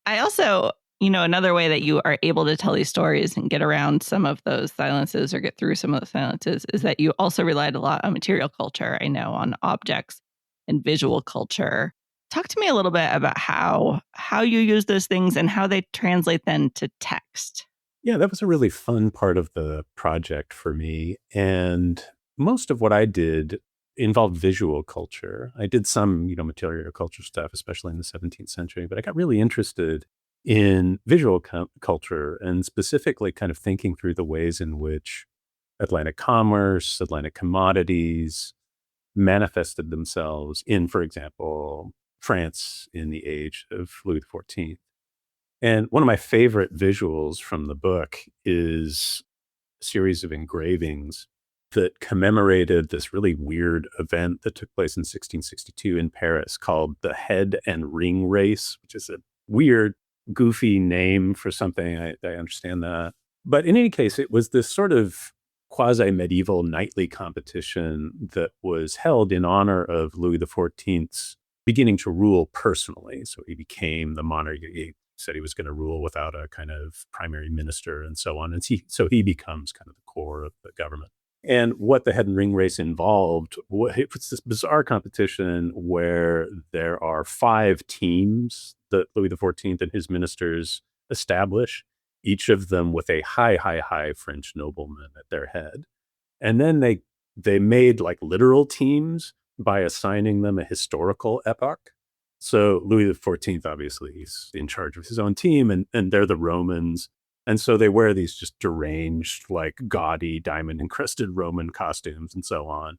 I also, another way that you are able to tell these stories and get around some of those silences or get through some of the silences is that you also relied a lot on material culture, I know, on objects and visual culture. Talk to me a little bit about how you use those things and how they translate then to text. Yeah, that was a really fun part of the project for me. And most of what I did involved visual culture. I did some, material culture stuff, especially in the 17th century, but I got really interested in visual culture and specifically kind of thinking through the ways in which Atlantic commerce, Atlantic commodities manifested themselves in, for example, France in the age of Louis XIV. And one of my favorite visuals from the book is a series of engravings that commemorated this really weird event that took place in 1662 in Paris called the Head and Ring Race, which is a weird, goofy name for something. I understand that. But in any case, it was this sort of quasi-medieval knightly competition that was held in honor of Louis XIV's beginning to rule personally. So he became the monarch. He said he was going to rule without a kind of primary minister and so on. And so he becomes kind of the core of the government. And what the Head and Ring Race involved, it was this bizarre competition where there are 5 teams that Louis XIV and his ministers establish, each of them with a high French nobleman at their head. And then they made like literal teams by assigning them a historical epoch. So Louis XIV, obviously, he's in charge of his own team, and they're the Romans. And so they wear these just deranged, like gaudy, diamond-encrusted Roman costumes and so on.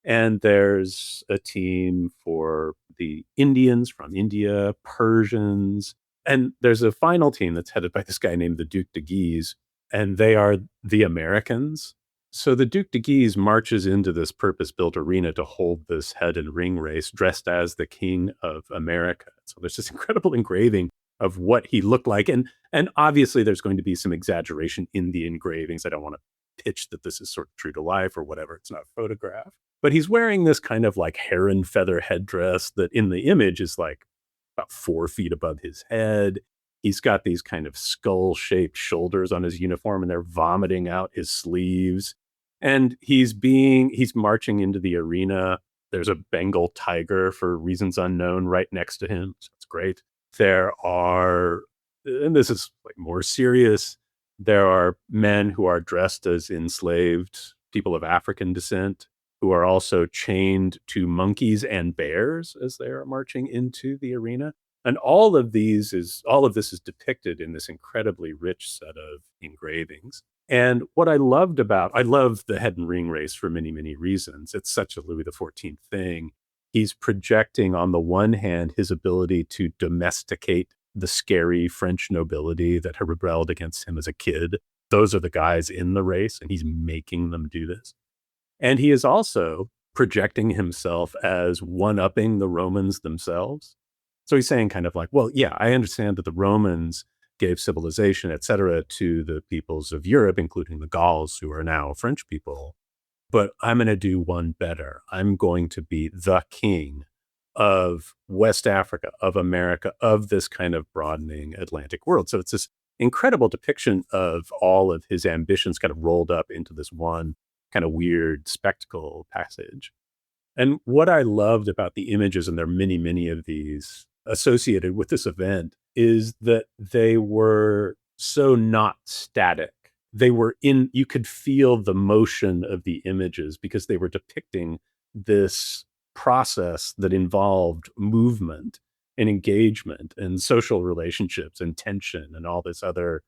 And there's a team for the Indians from India, Persians, and there's a final team that's headed by this guy named the Duc de Guise, and they are the Americans. So the Duc de Guise marches into this purpose-built arena to hold this head and ring race dressed as the King of America. So there's this incredible engraving of what he looked like. And obviously there's going to be some exaggeration in the engravings. I don't want to pitch that this is sort of true to life or whatever. It's not a photograph. But he's wearing this kind of like heron feather headdress that in the image is like about 4 feet above his head. He's got these kind of skull-shaped shoulders on his uniform, and they're vomiting out his sleeves. And he's marching into the arena. There's a Bengal tiger for reasons unknown right next to him. So it's great. There are, and this is like more serious, there are men who are dressed as enslaved people of African descent who are also chained to monkeys and bears as they are marching into the arena. And all of this is depicted in this incredibly rich set of engravings. And what I love the Head and Ring Race for many, many reasons. It's such a Louis XIV thing. He's projecting, on the one hand, his ability to domesticate the scary French nobility that had rebelled against him as a kid. Those are the guys in the race, and he's making them do this. And he is also projecting himself as one-upping the Romans themselves. So he's saying kind of like, well, yeah, I understand that the Romans gave civilization, et cetera, to the peoples of Europe, including the Gauls, who are now French people. But I'm going to do one better. I'm going to be the king of West Africa, of America, of this kind of broadening Atlantic world. So it's this incredible depiction of all of his ambitions kind of rolled up into this one kind of weird spectacle passage. And what I loved about the images, and there are many, many of these associated with this event, is that they were so not static. You could feel the motion of the images because they were depicting this process that involved movement and engagement and social relationships and tension and all this other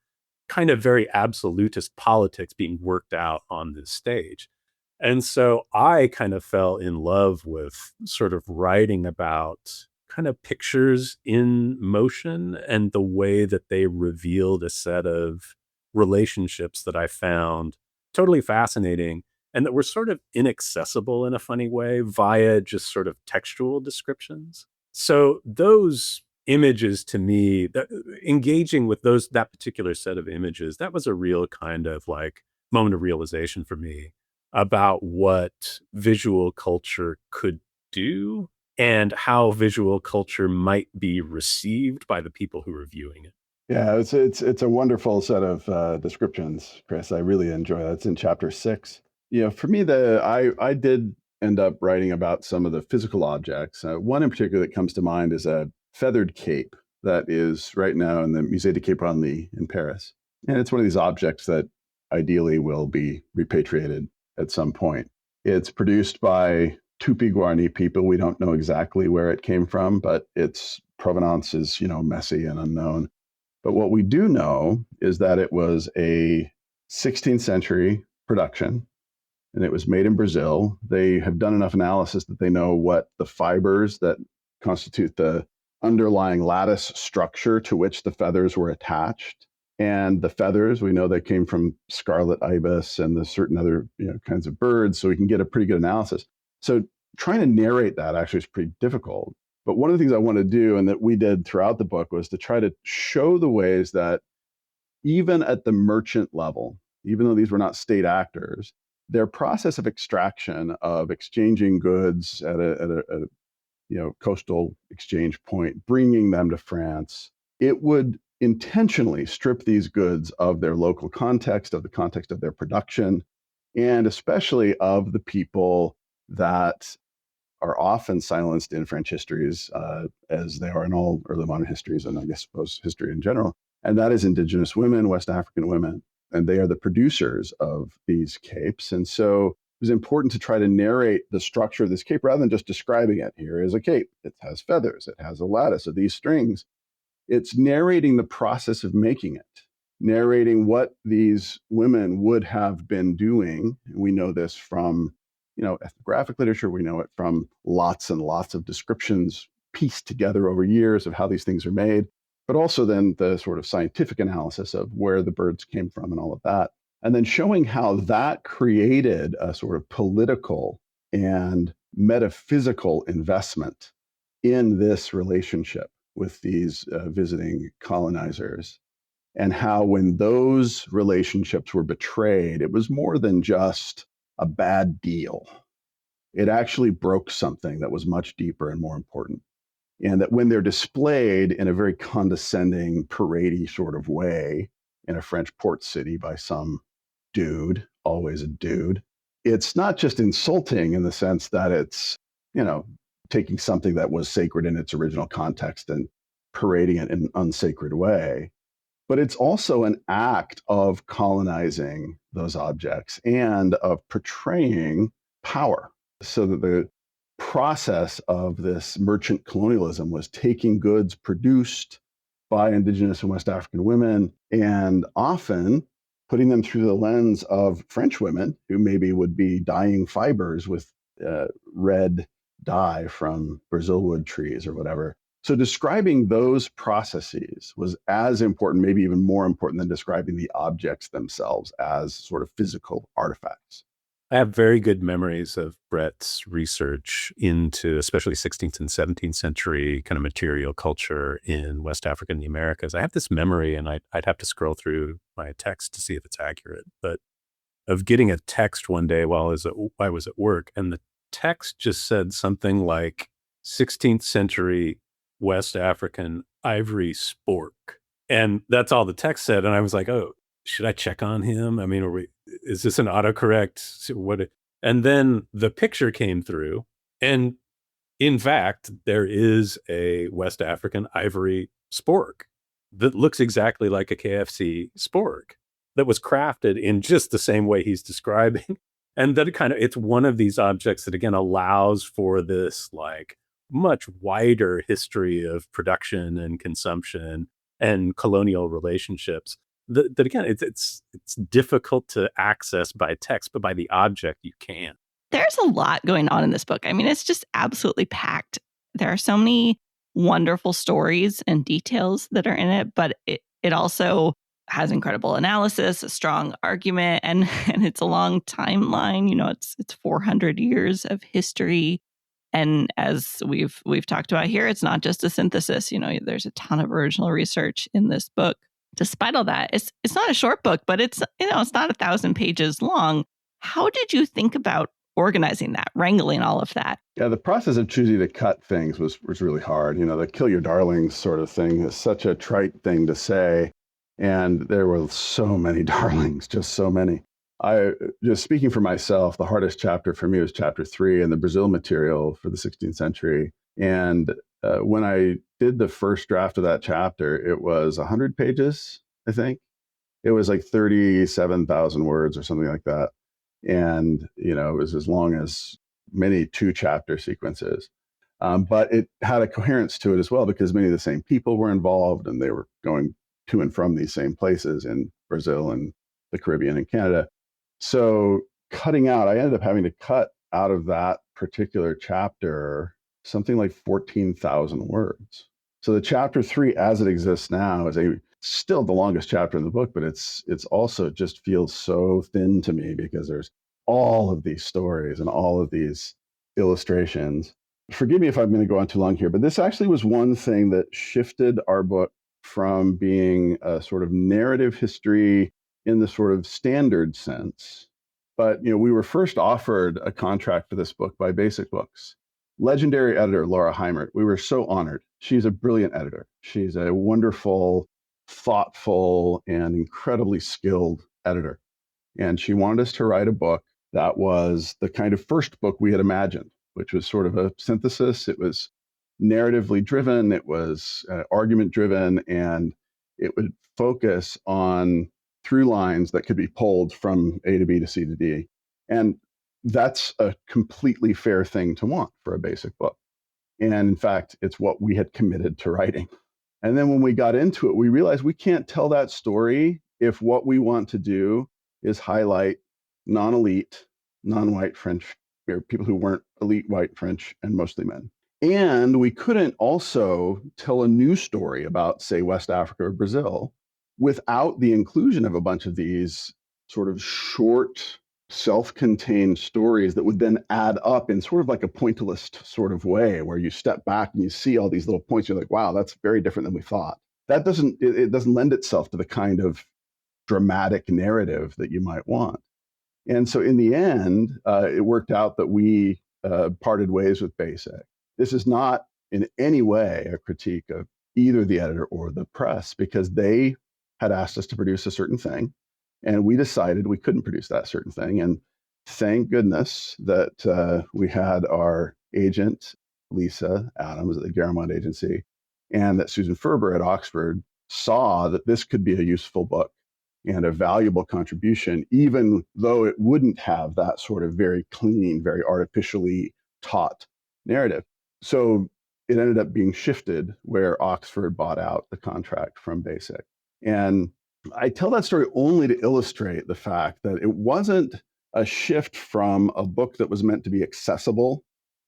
kind of very absolutist politics being worked out on this stage. And so I kind of fell in love with sort of writing about kind of pictures in motion and the way that they revealed a set of relationships that I found totally fascinating and that were sort of inaccessible in a funny way via just sort of textual descriptions. So those images, to me, engaging with that particular set of images, that was a real kind of like moment of realization for me about what visual culture could do and how visual culture might be received by the people who are viewing it. Yeah, it's a wonderful set of descriptions, Chris. I really enjoy that. It's in chapter 6. For me, I did end up writing about some of the physical objects. One in particular that comes to mind is a feathered cape that is right now in the Musée de Quai Branly in Paris. And it's one of these objects that ideally will be repatriated at some point. It's produced by Tupi-Guarani people. We don't know exactly where it came from, but its provenance is, messy and unknown. But what we do know is that it was a 16th century production, and it was made in Brazil. They have done enough analysis that they know what the fibers that constitute the underlying lattice structure to which the feathers were attached. And the feathers, we know they came from scarlet ibis and the certain other kinds of birds, so we can get a pretty good analysis. So trying to narrate that actually is pretty difficult. But one of the things I want to do, and that we did throughout the book, was to try to show the ways that even at the merchant level, even though these were not state actors, their process of extraction, of exchanging goods at a coastal exchange point, bringing them to France, it would intentionally strip these goods of their local context, of the context of their production, and especially of the people that are often silenced in French histories, as they are in all early modern histories, and I suppose history in general. And that is Indigenous women, West African women. And they are the producers of these capes. And so it was important to try to narrate the structure of this cape rather than just describing it. Here is a cape. It has feathers. It has a lattice of these strings. It's narrating the process of making it, narrating what these women would have been doing. We know this from, ethnographic literature. We know it from lots and lots of descriptions pieced together over years of how these things are made, but also then the sort of scientific analysis of where the birds came from and all of that. And then showing how that created a sort of political and metaphysical investment in this relationship with these visiting colonizers, and how when those relationships were betrayed, it was more than just a bad deal. It actually broke something that was much deeper and more important. And that when they're displayed in a very condescending, paradey sort of way in a French port city by some dude, always a dude, it's not just insulting in the sense that it's, taking something that was sacred in its original context and parading it in an unsacred way, but it's also an act of colonizing those objects and of portraying power. So that the process of this merchant colonialism was taking goods produced by Indigenous and West African women and often putting them through the lens of French women who maybe would be dyeing fibers with red dye from Brazil wood trees or whatever. So describing those processes was as important, maybe even more important than describing the objects themselves as sort of physical artifacts. I have very good memories of Brett's research into especially 16th and 17th century kind of material culture in West Africa and the Americas. I have this memory, and I'd have to scroll through my text to see if it's accurate, but of getting a text one day while I was at work, and the text just said something like 16th century West African ivory spork. And that's all the text said. And I was like, oh, should I check on him? I mean, is this an autocorrect? And then the picture came through. And in fact, there is a West African ivory spork that looks exactly like a KFC spork that was crafted in just the same way he's describing. And that it's one of these objects that, again, allows for this like much wider history of production and consumption and colonial relationships. That again, it's difficult to access by text, but by the object you can. There's a lot going on in this book. I mean, it's just absolutely packed. There are so many wonderful stories and details that are in it, but it also has incredible analysis, a strong argument, and it's a long timeline. It's 400 years of history. And as we've talked about here, it's not just a synthesis. There's a ton of original research in this book. Despite all that, it's not a short book, but it's not 1,000 pages long. How did you think about organizing that, wrangling all of that? Yeah, the process of choosing to cut things was really hard. The kill your darlings sort of thing is such a trite thing to say. And there were so many darlings, just so many. Just speaking for myself, the hardest chapter for me was chapter 3 in the Brazil material for the 16th century. And when I did the first draft of that chapter, it was 100 pages, I think. It was like 37,000 words or something like that. And, it was as long as many 2-chapter sequences. But it had a coherence to it as well because many of the same people were involved and they were going to and from these same places in Brazil and the Caribbean and Canada. So I ended up having to cut out of that particular chapter something like 14,000 words. So the chapter 3 as it exists now is still the longest chapter in the book, but it's also just feels so thin to me because there's all of these stories and all of these illustrations. Forgive me if I'm going to go on too long here, but this actually was one thing that shifted our book from being a sort of narrative history in the sort of standard sense. But, we were first offered a contract for this book by Basic Books. Legendary editor Laura Heimert, we were so honored. She's a brilliant editor. She's a wonderful, thoughtful, and incredibly skilled editor. And she wanted us to write a book that was the kind of first book we had imagined, which was sort of a synthesis. It was narratively driven, it was argument driven, and it would focus on through lines that could be pulled from A to B to C to D. And that's a completely fair thing to want for a basic book. And in fact, it's what we had committed to writing. And then when we got into it, we realized we can't tell that story if what we want to do is highlight non-elite, non-white French, people who weren't elite white French and mostly men. And we couldn't also tell a new story about, say, West Africa or Brazil without the inclusion of a bunch of these sort of short, self-contained stories that would then add up in sort of like a pointillist sort of way, where you step back and you see all these little points. You're like, wow, that's very different than we thought. That doesn't lend itself to the kind of dramatic narrative that you might want. And so in the end, it worked out that we parted ways with Basic. This is not in any way a critique of either the editor or the press, because they had asked us to produce a certain thing, and we decided we couldn't produce that certain thing. And thank goodness that we had our agent, Lisa Adams at the Garamond Agency, and that Susan Ferber at Oxford saw that this could be a useful book and a valuable contribution, even though it wouldn't have that sort of very clean, very artificially taught narrative. So it ended up being shifted where Oxford bought out the contract from Basic. And I tell that story only to illustrate the fact that it wasn't a shift from a book that was meant to be accessible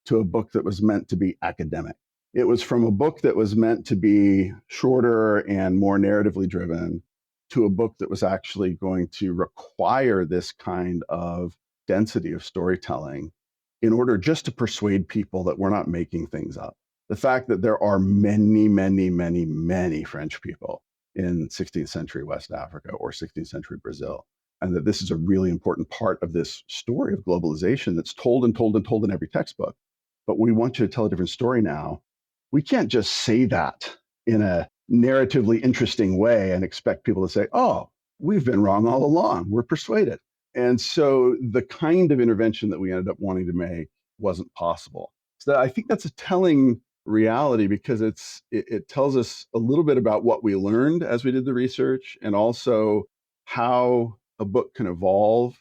to a book that was meant to be academic. It was from a book that was meant to be shorter and more narratively driven to a book that was actually going to require this kind of density of storytelling in order just to persuade people that we're not making things up. The fact that there are many, many, many, many French people in 16th century West Africa or 16th century Brazil, and that this is a really important part of this story of globalization that's told and told and told in every textbook. But we want you to tell a different story now. We can't just say that in a narratively interesting way and expect people to say, oh, we've been wrong all along. We're persuaded. And so the kind of intervention that we ended up wanting to make wasn't possible. So I think that's a telling reality, because it tells us a little bit about what we learned as we did the research, and also how a book can evolve,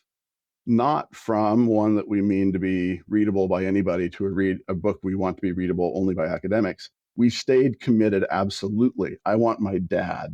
not from one that we mean to be readable by anybody to a book we want to be readable only by academics. We stayed committed, absolutely. I want my dad,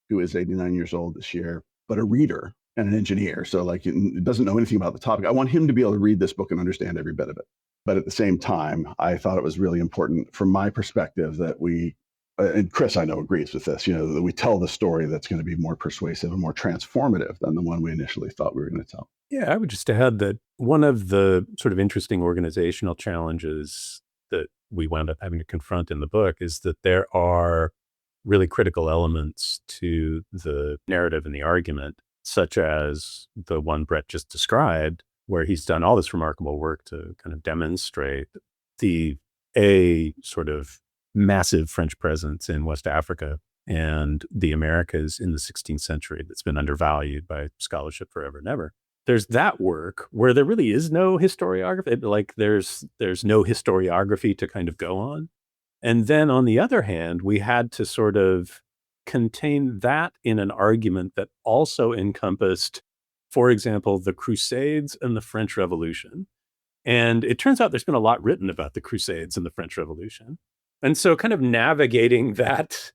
who is 89 years old this year, but a reader and an engineer, so like it doesn't know anything about the topic. I want him to be able to read this book and understand every bit of it. But at the same time, I thought it was really important from my perspective that we, and Chris I know agrees with this, that we tell the story that's going to be more persuasive and more transformative than the one we initially thought we were going to tell. Yeah, I would just add that one of the sort of interesting organizational challenges that we wound up having to confront in the book is that there are really critical elements to the narrative and the argument, such as the one Brett just described, where he's done all this remarkable work to kind of demonstrate the sort of massive French presence in West Africa and the Americas in the 16th century that's been undervalued by scholarship forever and ever. There's that work where there really is no historiography, like there's no historiography to kind of go on. And then on the other hand, we had to sort of contain that in an argument that also encompassed, for example, the Crusades and the French Revolution. And it turns out there's been a lot written about the Crusades and the French Revolution. And so kind of navigating that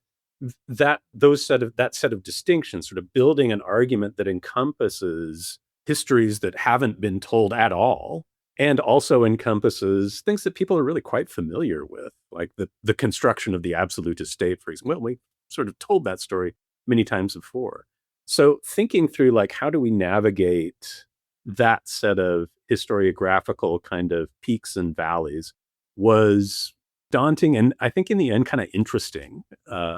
set of distinctions, sort of building an argument that encompasses histories that haven't been told at all, and also encompasses things that people are really quite familiar with, like the construction of the absolutist state, for example. Well, we sort of told that story many times before. So thinking through, like, how do we navigate that set of historiographical kind of peaks and valleys was daunting, and I think in the end kind of interesting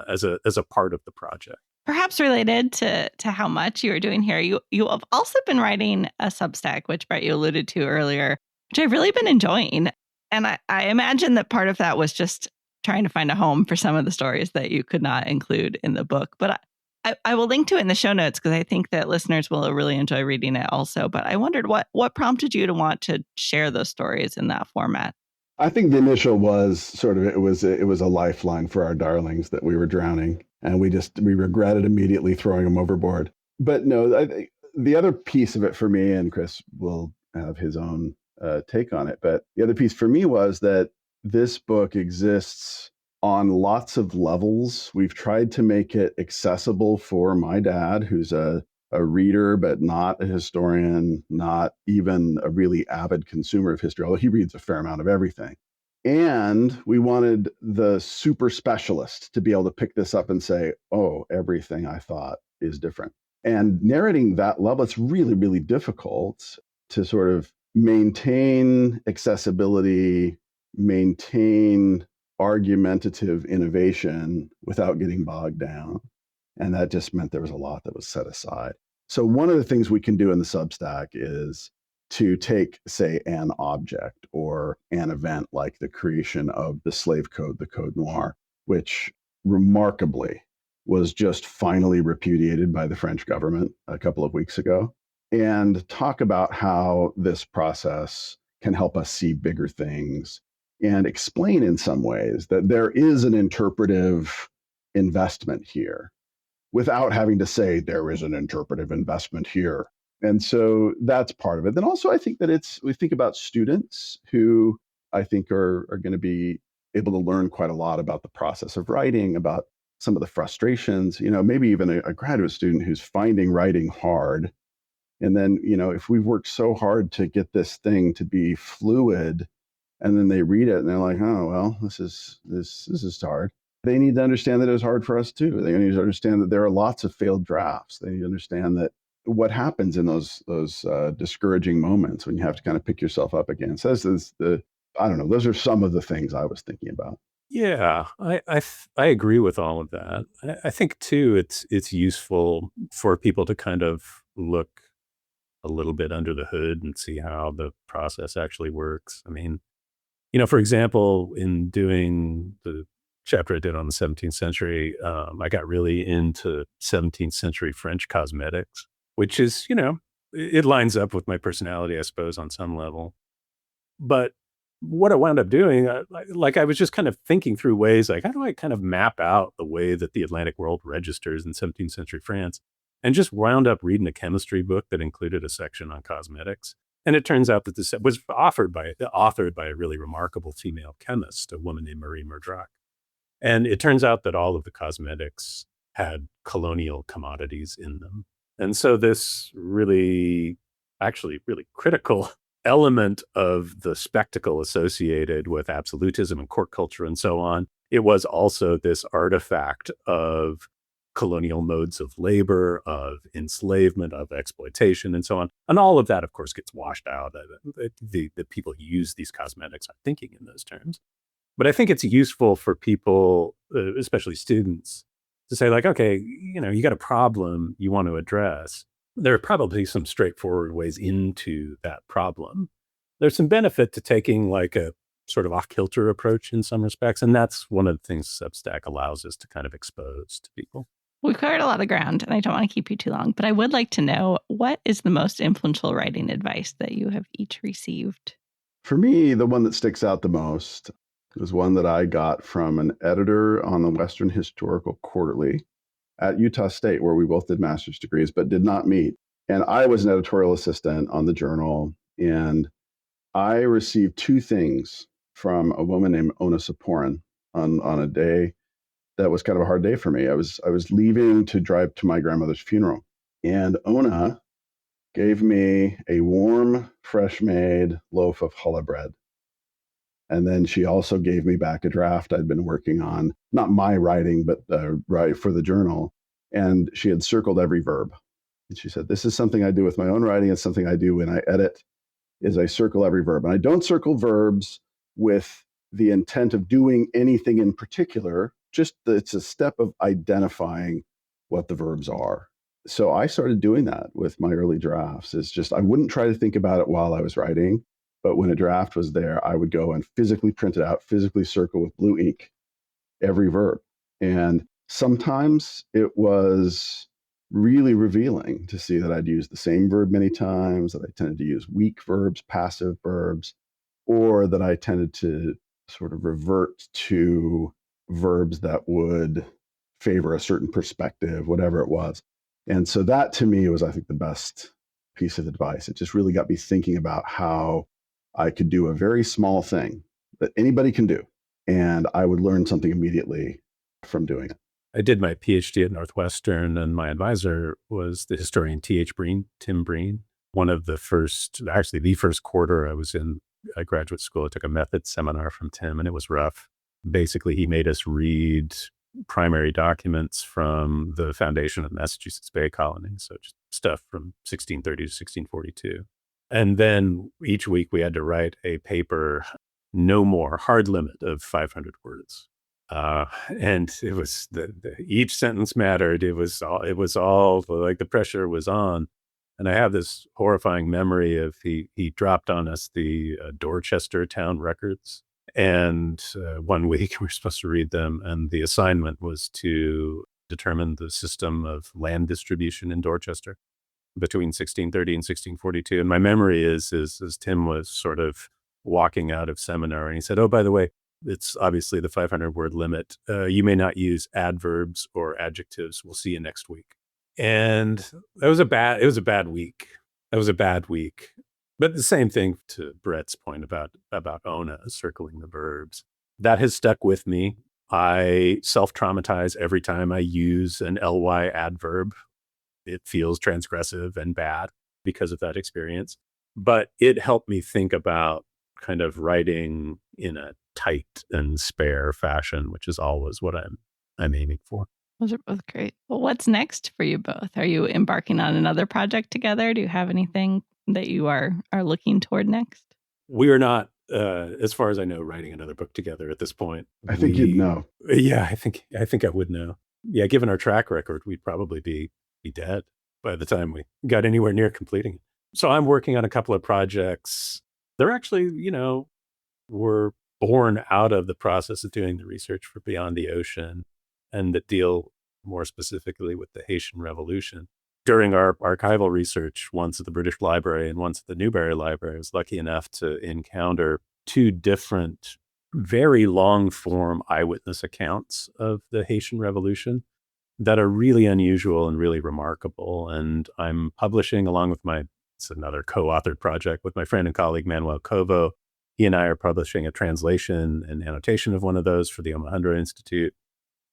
as a part of the project. Perhaps related to how much you are doing here, you have also been writing a Substack, which Brett, you alluded to earlier, which I've really been enjoying. And I imagine that part of that was just trying to find a home for some of the stories that you could not include in the book. But I will link to it in the show notes because I think that listeners will really enjoy reading it also. But I wondered what prompted you to want to share those stories in that format? I think the initial was sort of, it was a lifeline for our darlings that we were drowning, and we regretted immediately throwing them overboard. But no, the other piece of it for me, and Chris will have his own take on it, but the other piece for me was that this book exists on lots of levels. We've tried to make it accessible for my dad, who's a reader, but not a historian, not even a really avid consumer of history, although he reads a fair amount of everything. And we wanted the super specialist to be able to pick this up and say, oh, everything I thought is different. And narrating that level, it's really, really difficult to sort of maintain accessibility, maintain argumentative innovation without getting bogged down. And that just meant there was a lot that was set aside. So one of the things we can do in the Substack is to take, say, an object or an event like the creation of the slave code, the Code Noir, which remarkably was just finally repudiated by the French government a couple of weeks ago, and talk about how this process can help us see bigger things and explain in some ways that there is an interpretive investment here, without having to say there is an interpretive investment here. And so that's part of it. Then also I think that we think about students who I think are going to be able to learn quite a lot about the process of writing, about some of the frustrations, maybe even a graduate student who's finding writing hard. And then, if we've worked so hard to get this thing to be fluid, and then they read it and they're like, oh, well, this is hard. They need to understand that it was hard for us too. They need to understand that there are lots of failed drafts. They need to understand that what happens in those discouraging moments when you have to kind of pick yourself up again. So I don't know. Those are some of the things I was thinking about. Yeah, I agree with all of that. I think too, it's useful for people to kind of look a little bit under the hood and see how the process actually works. I mean, for example, in doing the chapter I did on the 17th century, I got really into 17th century French cosmetics, which is, it lines up with my personality, I suppose, on some level. But what I wound up doing, I was just kind of thinking through ways like, how do I kind of map out the way that the Atlantic world registers in 17th century France? And just wound up reading a chemistry book that included a section on cosmetics. And it turns out that this was authored by a really remarkable female chemist, a woman named Marie Murdrac. And it turns out that all of the cosmetics had colonial commodities in them. And so this really critical element of the spectacle associated with absolutism and court culture and so on, it was also this artifact of colonial modes of labor, of enslavement, of exploitation, and so on. And all of that, of course, gets washed out. The people who use these cosmetics are thinking in those terms. But I think it's useful for people, especially students, to say like, okay, you got a problem you want to address. There are probably some straightforward ways into that problem. There's some benefit to taking like a sort of off-kilter approach in some respects. And that's one of the things Substack allows us to kind of expose to people. We've covered a lot of ground, and I don't want to keep you too long, but I would like to know, what is the most influential writing advice that you have each received? For me, the one that sticks out the most was one that I got from an editor on the Western Historical Quarterly, at Utah State, where we both did master's degrees, but did not meet. And I was an editorial assistant on the journal. And I received two things from a woman named Ona Saporin on a day that was kind of a hard day for me. I was leaving to drive to my grandmother's funeral. And Ona gave me a warm, fresh made loaf of challah bread. And then she also gave me back a draft I'd been working on, not my writing, but right for the journal. And she had circled every verb. And she said, this is something I do with my own writing. It's something I do when I edit, is I circle every verb. And I don't circle verbs with the intent of doing anything in particular, just that it's a step of identifying what the verbs are. So I started doing that with my early drafts. It's just, I wouldn't try to think about it while I was writing, but when a draft was there, I would go and physically print it out, physically circle with blue ink every verb. And sometimes it was really revealing to see that I'd used the same verb many times, that I tended to use weak verbs, passive verbs, or that I tended to sort of revert to verbs that would favor a certain perspective, whatever it was. And so that to me was, I think, the best piece of advice. It just really got me thinking about how I could do a very small thing that anybody can do, and I would learn something immediately from doing it. I did my PhD at Northwestern, and my advisor was the historian T.H. Breen, Tim Breen. One of the first, actually the first quarter I was in graduate school, I took a methods seminar from Tim, and it was rough. Basically, he made us read primary documents from the foundation of the Massachusetts Bay Colony, so just stuff from 1630 to 1642. And then each week we had to write a paper, no more, hard limit of 500 words. And it was each sentence mattered. It was all like the pressure was on. And I have this horrifying memory of he dropped on us the Dorchester town records. And one week we were supposed to read them. And the assignment was to determine the system of land distribution in Dorchester between 1630 and 1642. And my memory is Tim was sort of walking out of seminar and he said, oh, by the way, it's obviously the 500 word limit. You may not use adverbs or adjectives. We'll see you next week. And it was a bad week. That was a bad week. But the same thing to Brett's point about Ona circling the verbs. That has stuck with me. I self-traumatize every time I use an ly adverb. It feels transgressive and bad because of that experience. But it helped me think about kind of writing in a tight and spare fashion, which is always what I'm aiming for. Those are both great. Well, what's next for you both? Are you embarking on another project together? Do you have anything that you are looking toward next? We are not, as far as I know, writing another book together at this point. I think you'd know. Yeah, I think I would know. Yeah, given our track record, we'd probably be dead by the time we got anywhere near completing it. So I'm working on a couple of projects. They're actually, were born out of the process of doing the research for Beyond the Ocean, and that deal more specifically with the Haitian Revolution. During our archival research, once at the British Library and once at the Newberry Library, I was lucky enough to encounter two different, very long-form eyewitness accounts of the Haitian Revolution that are really unusual and really remarkable. And I'm publishing, along with it's another co-authored project with my friend and colleague, Manuel Covo. He and I are publishing a translation and annotation of one of those for the Omohundro Institute.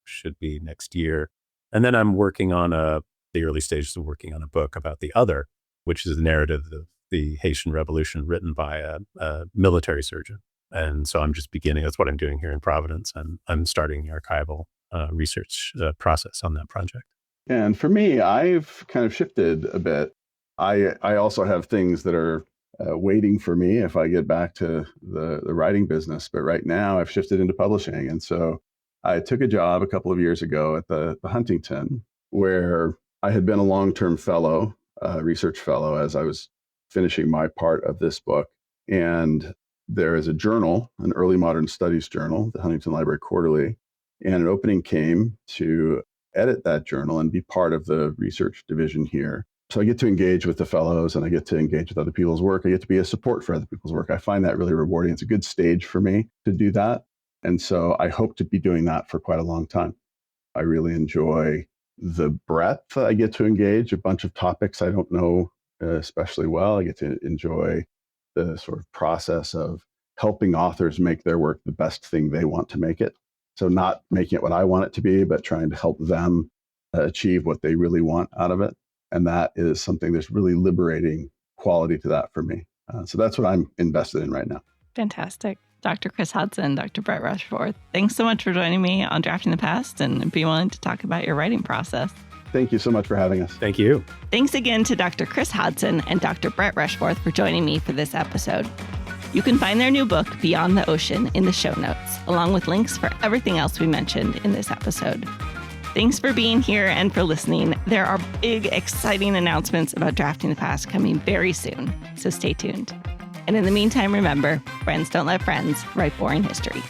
Should be next year. And then I'm working on the early stages of working on a book about the other, which is the narrative of the Haitian Revolution written by a military surgeon. And so I'm just beginning. That's what I'm doing here in Providence. I'm starting the archival research process on that project. And for me, I've kind of shifted a bit. I also have things that are waiting for me if I get back to the writing business. But right now I've shifted into publishing. And so I took a job a couple of years ago at the Huntington, where I had been a long-term fellow, research fellow, as I was finishing my part of this book. And there is a journal, an early modern studies journal, the Huntington Library Quarterly, and an opening came to edit that journal and be part of the research division here. So I get to engage with the fellows and I get to engage with other people's work. I get to be a support for other people's work. I find that really rewarding. It's a good stage for me to do that. And so I hope to be doing that for quite a long time. I really enjoy the breadth. I get to engage a bunch of topics I don't know especially well. I get to enjoy the sort of process of helping authors make their work the best thing they want to make it. So not making it what I want it to be, but trying to help them achieve what they really want out of it. And that is something, there's really liberating quality to that for me. So that's what I'm invested in right now. Fantastic. Dr. Chris Hodson, Dr. Brett Rushforth, thanks so much for joining me on Drafting the Past and being willing to talk about your writing process. Thank you so much for having us. Thank you. Thanks again to Dr. Chris Hodson and Dr. Brett Rushforth for joining me for this episode. You can find their new book, Beyond the Ocean, in the show notes, along with links for everything else we mentioned in this episode. Thanks for being here and for listening. There are big, exciting announcements about Drafting the Past coming very soon, so stay tuned. And in the meantime, remember, friends don't let friends write boring history.